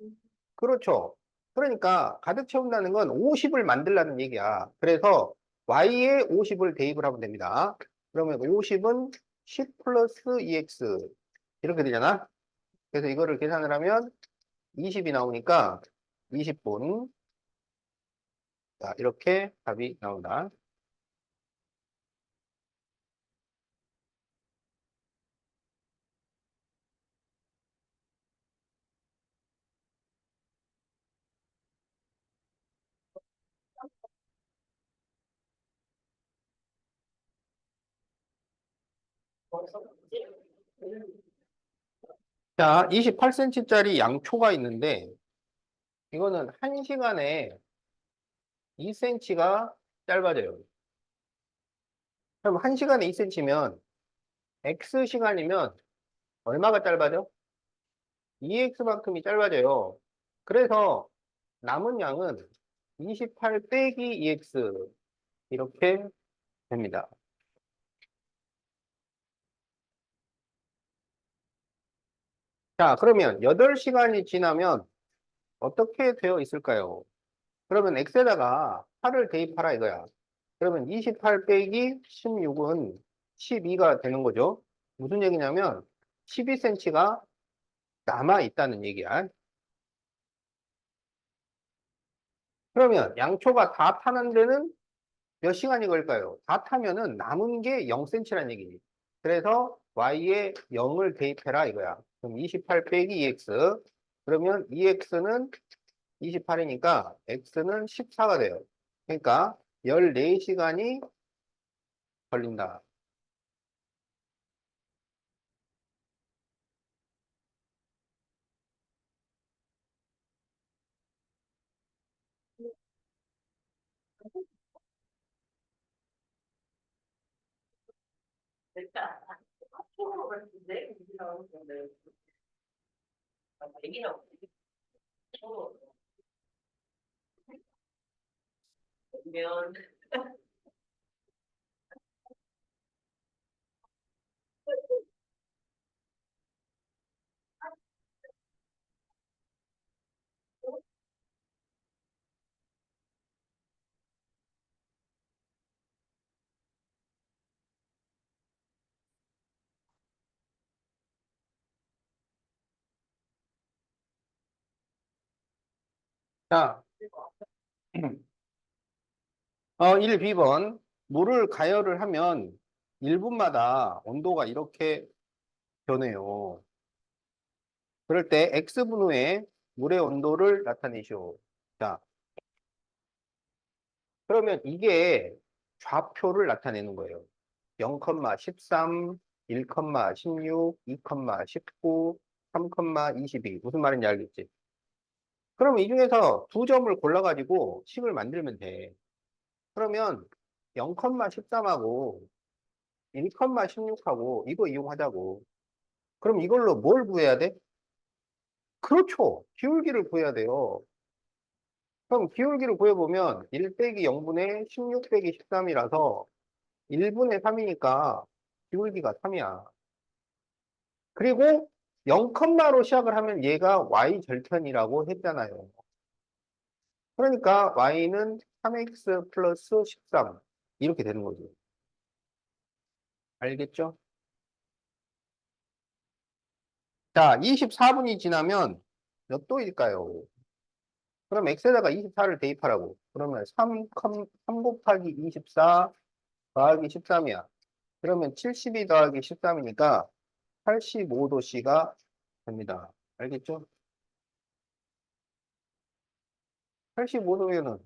S1: 그렇죠. 그러니까 가득 채운다는 건 50을 만들라는 얘기야. 그래서 Y에 50을 대입을 하면 됩니다. 그러면 50은 10 플러스 2X. 이렇게 되잖아. 그래서 이거를 계산을 하면 20이 나오니까 20분. 자, 이렇게 답이 나온다. 자, 28cm짜리 양초가 있는데 이거는 1시간에 2cm가 짧아져요. 그럼 1시간에 2cm면 X시간이면 얼마가 짧아져? 2X만큼이 짧아져요. 그래서 남은 양은 28 빼기 2X 이렇게 됩니다. 자, 그러면 8시간이 지나면 어떻게 되어 있을까요? 그러면 X에다가 8을 대입하라 이거야. 그러면 28 빼기 16은 12가 되는 거죠. 무슨 얘기냐면 12cm가 남아 있다는 얘기야. 그러면 양초가 다 타는 데는 몇 시간이 걸릴까요? 다 타면은 남은 게 0cm란 얘기지. 그래서 y에 0을 대입해라 이거야. 그럼 28 빼기 2x. 그러면 2x는 28이니까 x는 14가 돼요. 그러니까 14시간이 걸린다.
S2: 일단 초로 봤는데 여기 나오는 건데 얘기는 초로 면
S1: 자, 1, B번. 물을 가열을 하면 1분마다 온도가 이렇게 변해요. 그럴 때 X분후에 물의 온도를 나타내시오. 자, 그러면 이게 좌표를 나타내는 거예요. 0,13, 1,16, 2,19, 3,22. 무슨 말인지 알겠지? 그러면 이 중에서 두 점을 골라가지고 식을 만들면 돼. 그러면 0,13하고 1,16하고 이거 이용하자고. 그럼 이걸로 뭘 구해야 돼? 그렇죠. 기울기를 구해야 돼요. 그럼 기울기를 구해보면 1 빼기 0분의 16 빼기 13이라서 1분의 3이니까 기울기가 3이야. 그리고 0컴마로 시작을 하면 얘가 y 절편이라고 했잖아요. 그러니까 y는 3x 플러스 13 이렇게 되는 거죠. 알겠죠? 자, 24분이 지나면 몇 도일까요? 그럼 x에다가 24를 대입하라고. 그러면 3 곱하기 24 더하기 13이야. 그러면 72 더하기 13이니까 85도씨가 됩니다. 알겠죠? 85도면은,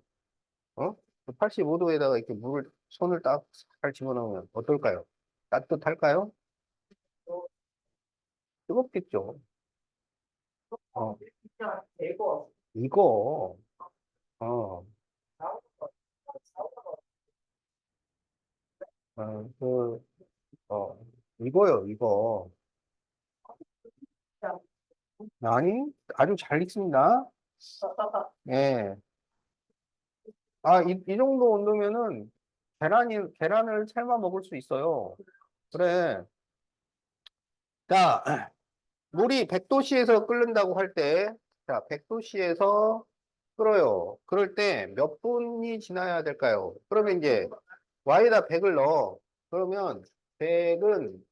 S1: 85도에다가 이렇게 물을, 손을 딱 잘 집어넣으면 어떨까요? 따뜻할까요? 뜨겁겠죠. 어,
S2: 진짜 대박.
S1: 이거, 어, 그, 어, 이거요, 이거. 아니, 아주 잘 익습니다. 예. 아, 이 정도 온도면은 계란을 삶아 먹을 수 있어요. 그래. 자, 물이 100도씨에서 끓는다고 할 때, 자, 100도씨에서 끓어요. 그럴 때 몇 분이 지나야 될까요? 그러면 이제 y에다 100을 넣어. 그러면 100은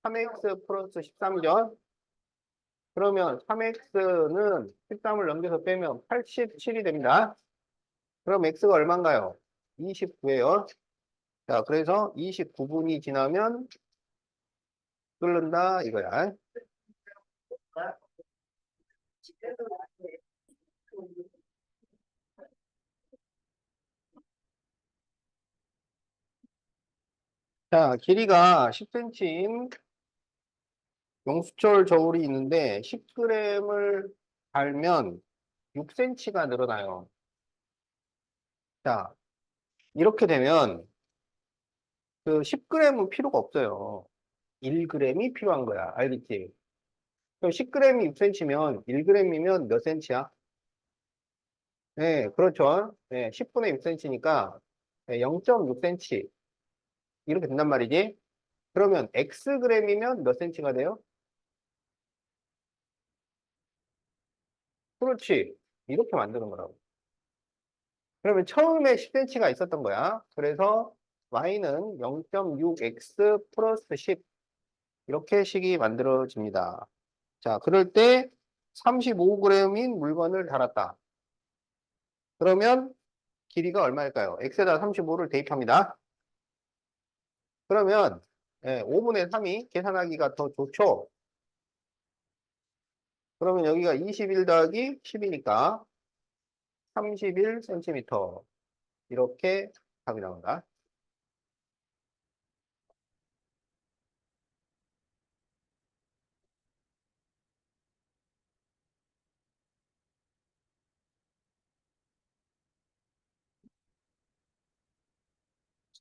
S1: 3x 플러스 13전. 그러면 3x는 13을 넘겨서 빼면 87이 됩니다. 그럼 x가 얼마인가요? 29예요. 자, 그래서 29분이 지나면 끓는다 이거야. 자, 길이가 10cm인 용수철 저울이 있는데 10g을 달면 6cm가 늘어나요. 자, 이렇게 되면 그 10g은 필요가 없어요. 1g이 필요한 거야. 알겠지? 그럼 10g이 6cm면 1g이면 몇 cm야? 네, 그렇죠. 네, 10분의 6cm니까 0.6cm 이렇게 된단 말이지. 그러면 xg이면 몇 cm가 돼요? 그렇지. 이렇게 만드는 거라고. 그러면 처음에 10cm가 있었던 거야. 그래서 y는 0.6x 플러스 10 이렇게 식이 만들어집니다. 자, 그럴 때 35g인 물건을 달았다. 그러면 길이가 얼마일까요? x에다 35를 대입합니다. 그러면 5분의 3이 계산하기가 더 좋죠. 그러면 여기가 21 더하기 10이니까 31cm 이렇게 답이 나온다.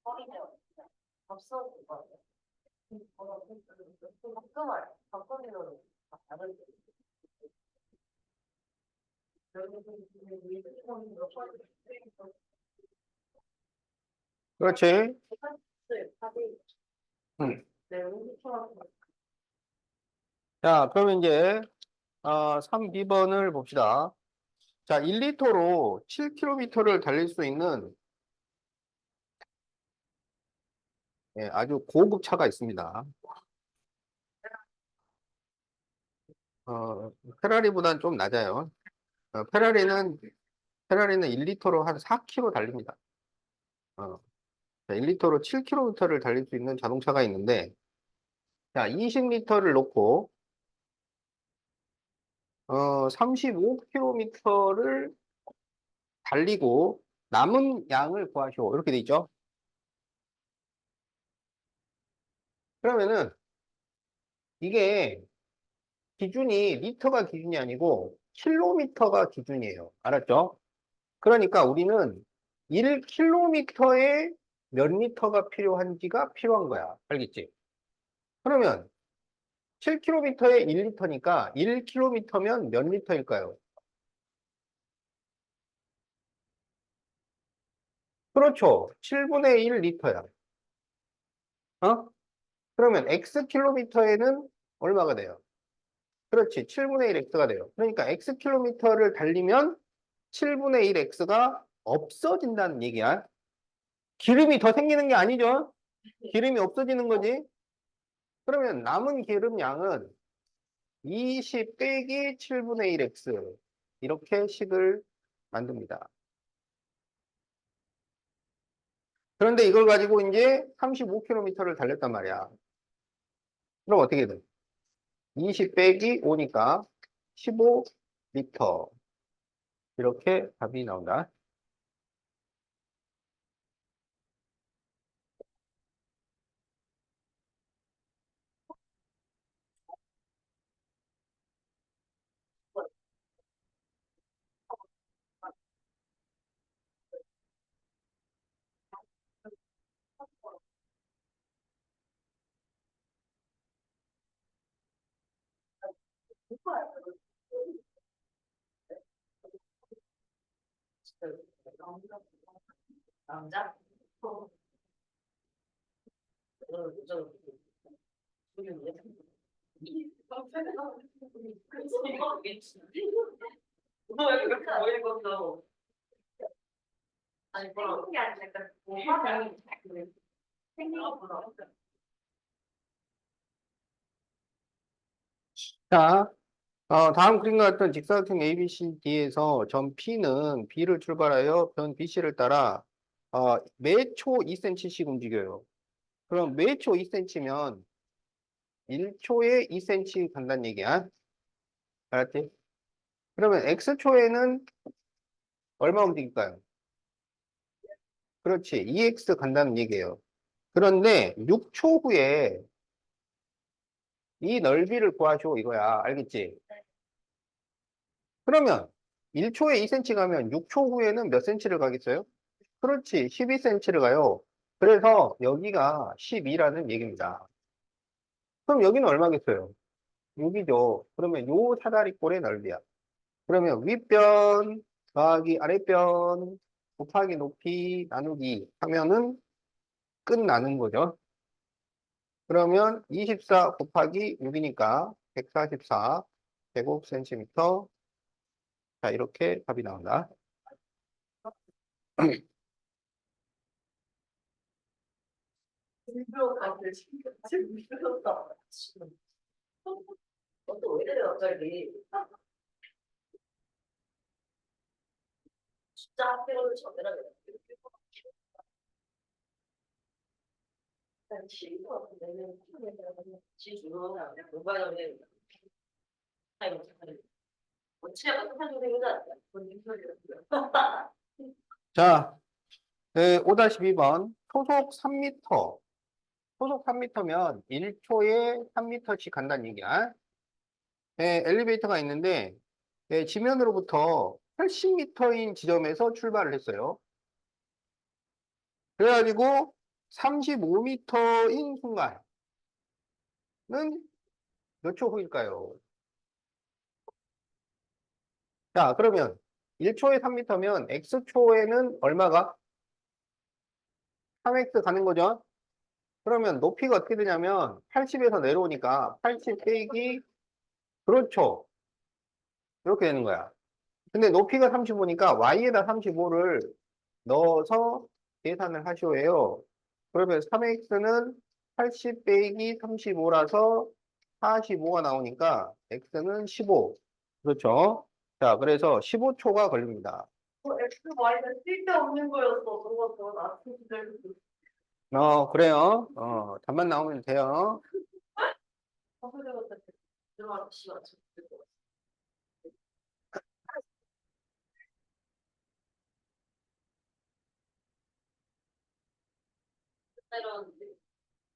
S2: 처음이면 앞서 거 잠깐만 잠깐이면 다른
S1: 그렇지. 음. 자, 그러면 이제 3B번을 봅시다. 자, 1리터로 7km를 달릴 수 있는 아주 고급 차가 있습니다. 어, 페라리보다는 좀 낮아요. 페라리는 1리터로 한 4km 달립니다. 어, 자, 1리터로 7km를 달릴 수 있는 자동차가 있는데, 자, 20리터를 놓고 35km를 달리고 남은 양을 구하시오. 이렇게 돼 있죠. 그러면은 이게 기준이 리터가 기준이 아니고 킬로미터가 기준이에요. 알았죠? 그러니까 우리는 1km에 몇 리터가 필요한지가 필요한 거야. 알겠지? 그러면 7km에 1리터니까 1km면 몇 리터일까요? 그렇죠. 7분의 1 리터야. 어? 그러면 X킬로미터에는 얼마가 돼요? 그렇지. 7분의 1 x가 돼요. 그러니까 x 킬로미터를 달리면 7분의 1 x가 없어진다는 얘기야. 기름이 더 생기는 게 아니죠. 기름이 없어지는 거지. 그러면 남은 기름 양은 20 빼기 7분의 1 x 이렇게 식을 만듭니다. 그런데 이걸 가지고 이제 35km를 달렸단 말이야. 그럼 어떻게 돼? 20 빼기 5니까 15m. 이렇게 답이 나온다.
S2: 남자? 너 여기 이렇게 뭐 읽었어? 아니, 생긴 게 아니라 약간 오빠가 생긴 것보다.
S1: 자, 다음 그림과 같은 직사각형 ABCD에서 점 P는 B를 출발하여 변 BC를 따라 매 초 2cm씩 움직여요. 그럼 매 초 2cm면 1초에 2cm 간다는 얘기야. 알았지? 그러면 X초에는 얼마 움직일까요? 그렇지. 2x 간다는 얘기예요. 그런데 6초 후에 이 넓이를 구하시오 이거야. 알겠지? 그러면 1초에 2cm 가면 6초 후에는 몇 cm를 가겠어요? 그렇지. 12cm를 가요. 그래서 여기가 12라는 얘기입니다. 그럼 여기는 얼마겠어요? 6이죠. 그러면 요 사다리꼴의 넓이야. 그러면 윗변 더하기 아랫변 곱하기 높이 나누기 하면은 끝나는 거죠. 그러면 24 곱하기 6이니까 144 제곱센티미터. 자, 이렇게 답이 나온다.
S2: 일부러 가고 지금 일부러다. 또왜 이래 갑자기? 진짜 학교를 전해라 그래. 난 지금 같은데는 지주로 그냥 공부하려면 아니 어떡하지? 치아 같은 사람이 되지 않나? 뭔 소리야?
S1: 자, 5-2번 소속 3m. 소속 3m면 1초에 3m씩 간다는 얘기야. 엘리베이터가 있는데 지면으로부터 80m인 지점에서 출발을 했어요. 그래가지고 35m인 순간은 몇 초 후일까요? 자, 그러면 1초에 3m면 x초에는 얼마가? 3x 가는 거죠? 그러면 높이가 어떻게 되냐면 80에서 내려오니까 80 빼기 그렇죠. 이렇게 되는 거야. 근데 높이가 35니까 y에다 35를 넣어서 계산을 하시오예요. 그러면 3x는 80 빼기 35라서 45가 나오니까 x는 15. 그렇죠? 자, 그래서 15초가 걸립니다.
S2: X, Y는 쓸데없는 거였어. 그거 더 나한테
S1: 그래요. 답만 나오면 돼요.
S2: 들어가서 시간 때론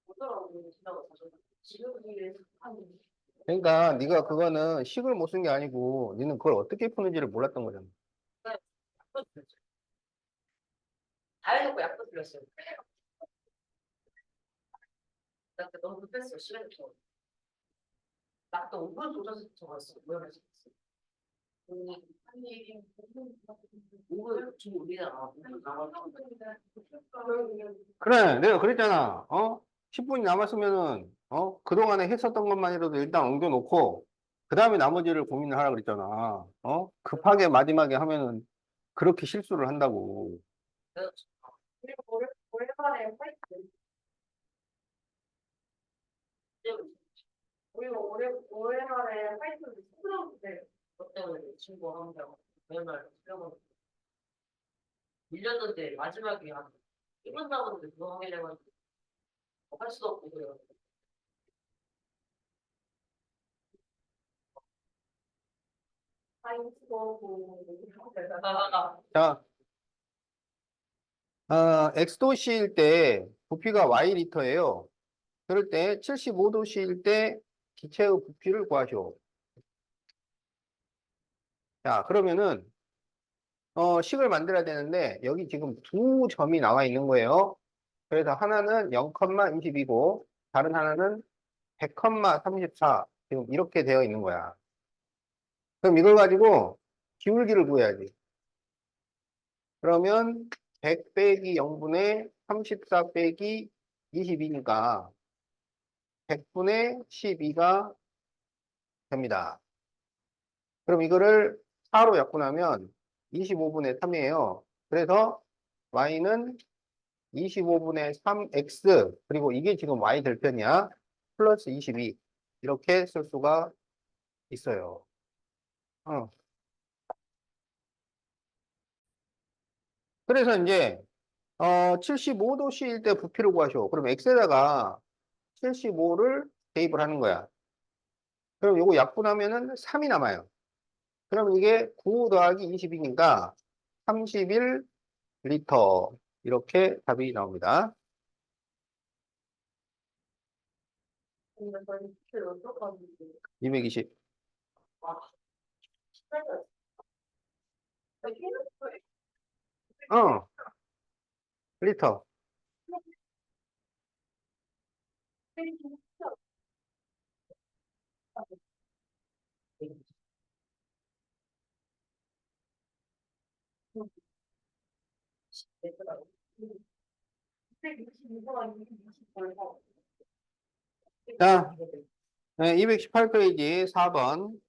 S2: 오더라고 지나고 지금 위해서 하는
S1: 그러니까 네가 그거는 식을 못 쓴 게 아니고 너는 그걸 어떻게 푸는지를 몰랐던 거잖아.
S2: 다 해놓고 약도 들렸어요. 나 그때 너무 급했어. 시간이 더. 나 또 5분 도전해서 적었어. 모여가지고. 한 얘기 5분 좀 올리잖아.
S1: 그래, 내가 그랬잖아. 10분이 남았으면은, 그동안에 했었던 것만이라도 일단 옮겨놓고, 그 다음에 나머지를 고민을 하라 그랬잖아. 급하게 마지막에 하면은 그렇게 실수를 한다고.
S2: 그리고 오랜만에 화이트. 그리고 오랜만에 화이트를 시끄러운데. 너 때문에 친구 한다고 맨날 시끄러워. 밀렸는데 마지막에 한 1분 남았는데 그거 하게 돼가지고 할 수도 없고 그래요. 아이고.
S1: 자, X도시일 때 부피가 Y리터예요. 그럴 때 75도씨일 때 기체의 부피를 구하시오. 자, 그러면은 식을 만들어야 되는데 여기 지금 두 점이 나와 있는 거예요. 그래서 하나는 0,22고 다른 하나는 100,34 지금 이렇게 되어 있는 거야. 그럼 이걸 가지고 기울기를 구해야지. 그러면 100 빼기 0분의 34 빼기 22니까 100분의 12가 됩니다. 그럼 이거를 4로 약분하면 25분의 3이에요. 그래서 y는 25분의 3x 그리고 이게 지금 y 절편이야. 플러스 22 이렇게 쓸 수가 있어요. 어. 그래서 이제 75도씨일 때 부피를 구하셔. 그럼 x에다가 75를 대입을 하는 거야. 그럼 요거 약분하면은 3이 남아요. 그럼 이게 9 더하기 22니까 31리터 이렇게 답이 나옵니다.
S2: 근데 저희 그 어떡하지?
S1: 220.
S2: 와, 진짜.
S1: 어, 리터. 자, 네, 218페이지 4번.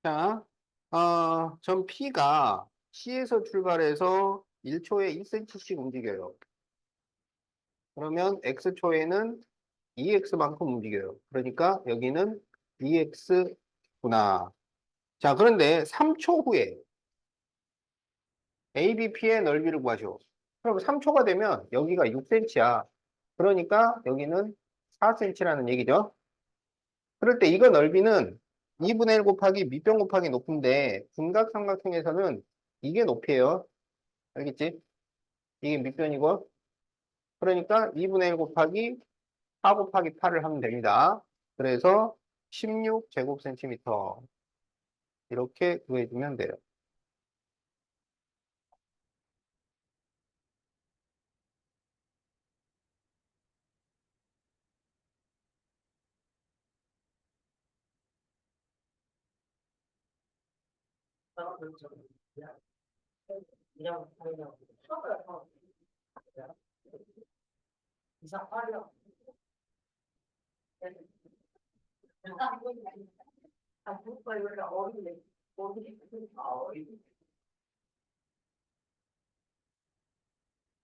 S1: 자, 전 P가 C에서 출발해서 1초에 1cm씩 움직여요. 그러면 X초에는 2X만큼 움직여요. 그러니까 여기는 2X구나. 자, 그런데 3초 후에 ABP의 넓이를 구하죠. 그럼 3초가 되면 여기가 6cm야. 그러니까 여기는 4cm라는 얘기죠. 그럴 때 이거 넓이는 2분의 1 곱하기 밑변 곱하기 높은데 분각삼각형에서는 이게 높이에요. 알겠지? 이게 밑변이고. 그러니까 2분의 1 곱하기 4 곱하기 8을 하면 됩니다. 그래서 16제곱센티미터 이렇게 구해주면 돼요.
S2: 이상하려. 아, 누가 이렇게 어린데, 어린이, 어린이.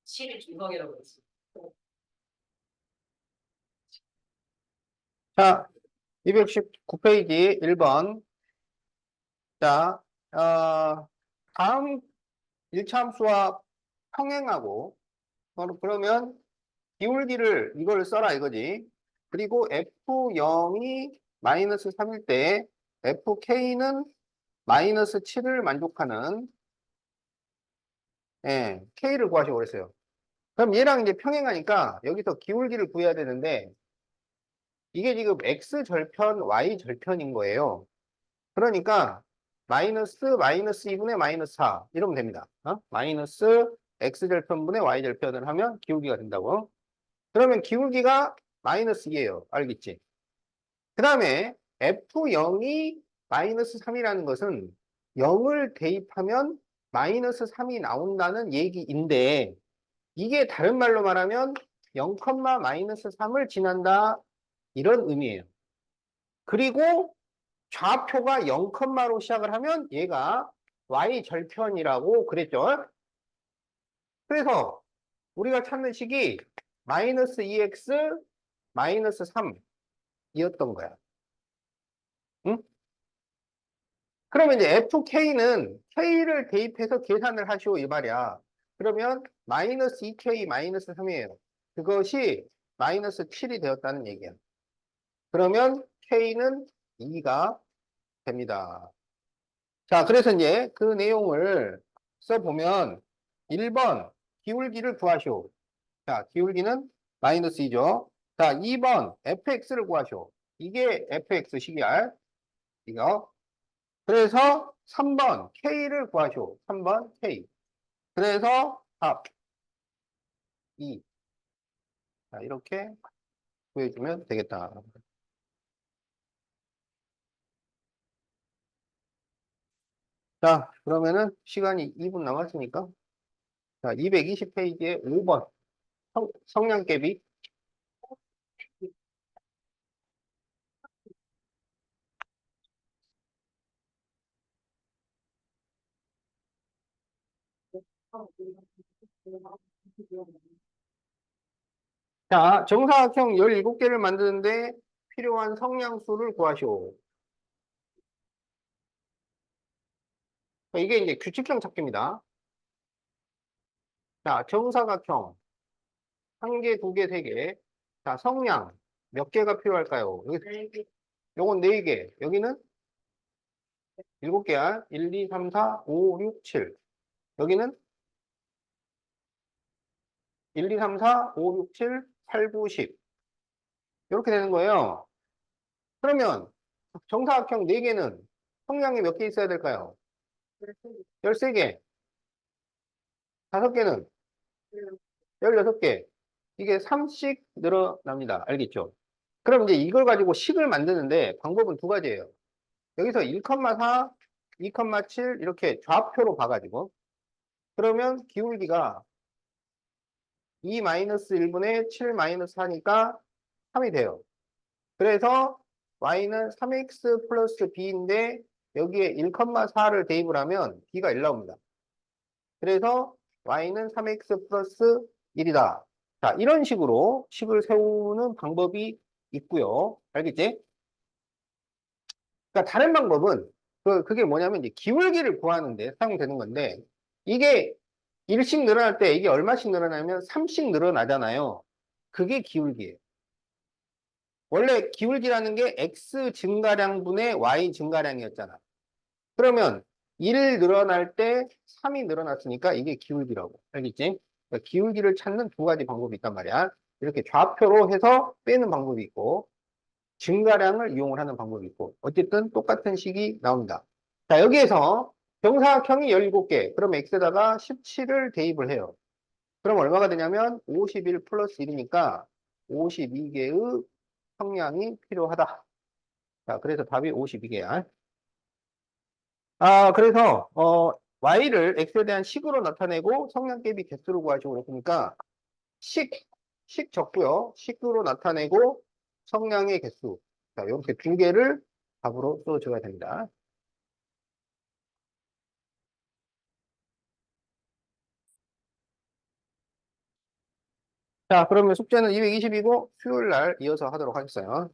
S2: 시를 중성이라고 했어.
S1: 자, 219페이지 1번. 자, 다음 1차 함수와 평행하고, 그러면 기울기를 이걸 써라 이거지. 그리고 F0이 마이너스 3일 때 FK는 마이너스 7을 만족하는 K를 구하시고 그랬어요. 그럼 얘랑 이제 평행하니까 여기서 기울기를 구해야 되는데 이게 지금 X절편, Y절편인 거예요. 그러니까 마이너스 2분의 마이너스 4 이러면 됩니다. 마이너스 x절편분의 y절편을 하면 기울기가 된다고. 그러면 기울기가 마이너스 2예요. 알겠지? 그 다음에 F0이 마이너스 3이라는 것은 0을 대입하면 마이너스 3이 나온다는 얘기인데 이게 다른 말로 말하면 0, 마이너스 3을 지난다 이런 의미예요. 그리고 좌표가 0로 시작을 하면 얘가 y절편이라고 그랬죠. 그래서 우리가 찾는 식이 마이너스 2x 마이너스 3이었던 거야. 응? 그러면 이제 fk는 k를 대입해서 계산을 하시오 이 말이야. 그러면 마이너스 2k 마이너스 3이에요. 그것이 마이너스 7이 되었다는 얘기야. 그러면 k는 2가 됩니다. 자, 그래서 이제 그 내용을 써보면 1번 기울기를 구하시오. 자, 기울기는 마이너스 2죠. 자, 2번 fx를 구하시오. 이게 fx식이야. 이거. 그래서 3번 K를 구하시오. 3번 K. 그래서 답 2. 자, 이렇게 구해주면 되겠다. 자, 그러면은 시간이 2분 남았으니까. 자, 220페이지에 5번 성량계비. 자, 정사각형 17개를 만드는데 필요한 성량수를 구하시오. 자, 이게 이제 규칙형 찾기입니다. 자, 정사각형 한 개, 두 개, 세 개. 자, 성량 몇 개가 필요할까요? 여기 요건 4개. 여기는 7개야. 1, 2, 3, 4, 5, 6, 7. 여기는 1, 2, 3, 4, 5, 6, 7, 8, 9, 10. 이렇게 되는 거예요. 그러면 정사각형 4개는 성량이 몇 개 있어야 될까요? 13개. 5개는 16개. 이게 3씩 늘어납니다. 알겠죠? 그럼 이제 이걸 가지고 식을 만드는데 방법은 두 가지예요. 여기서 1,4, 2,7 이렇게 좌표로 봐가지고 그러면 기울기가 2-1분의 7-4니까 3이 돼요. 그래서 y는 3x 플러스 b인데 여기에 1,4를 대입을 하면 b가 1 나옵니다. 그래서 y는 3x 플러스 1이다. 자, 이런 식으로 식을 세우는 방법이 있고요. 알겠지? 그러니까 다른 방법은 그게 뭐냐면 이제 기울기를 구하는데 사용되는 건데 이게 1씩 늘어날 때 이게 얼마씩 늘어나면 3씩 늘어나잖아요. 그게 기울기예요. 원래 기울기라는 게 x 증가량분의 y 증가량이었잖아. 그러면 1 늘어날 때 3이 늘어났으니까 이게 기울기라고. 알겠지? 그러니까 기울기를 찾는 두 가지 방법이 있단 말이야. 이렇게 좌표로 해서 빼는 방법이 있고 증가량을 이용을 하는 방법이 있고 어쨌든 똑같은 식이 나옵니다. 자, 여기에서 정사각형이 17개. 그럼 x에다가 17을 대입을 해요. 그럼 얼마가 되냐면 51 플러스 1이니까 52개의 성량이 필요하다. 자, 그래서 답이 52개야. 그래서 y를 x에 대한 식으로 나타내고 성량계비 개수로 구하시고 그랬으니까 식, 식 적고요. 식으로 나타내고 성량의 개수. 자, 이렇게 두 개를 답으로 써줘야 됩니다. 자, 그러면 숙제는 220이고 수요일 날 이어서 하도록 하겠어요.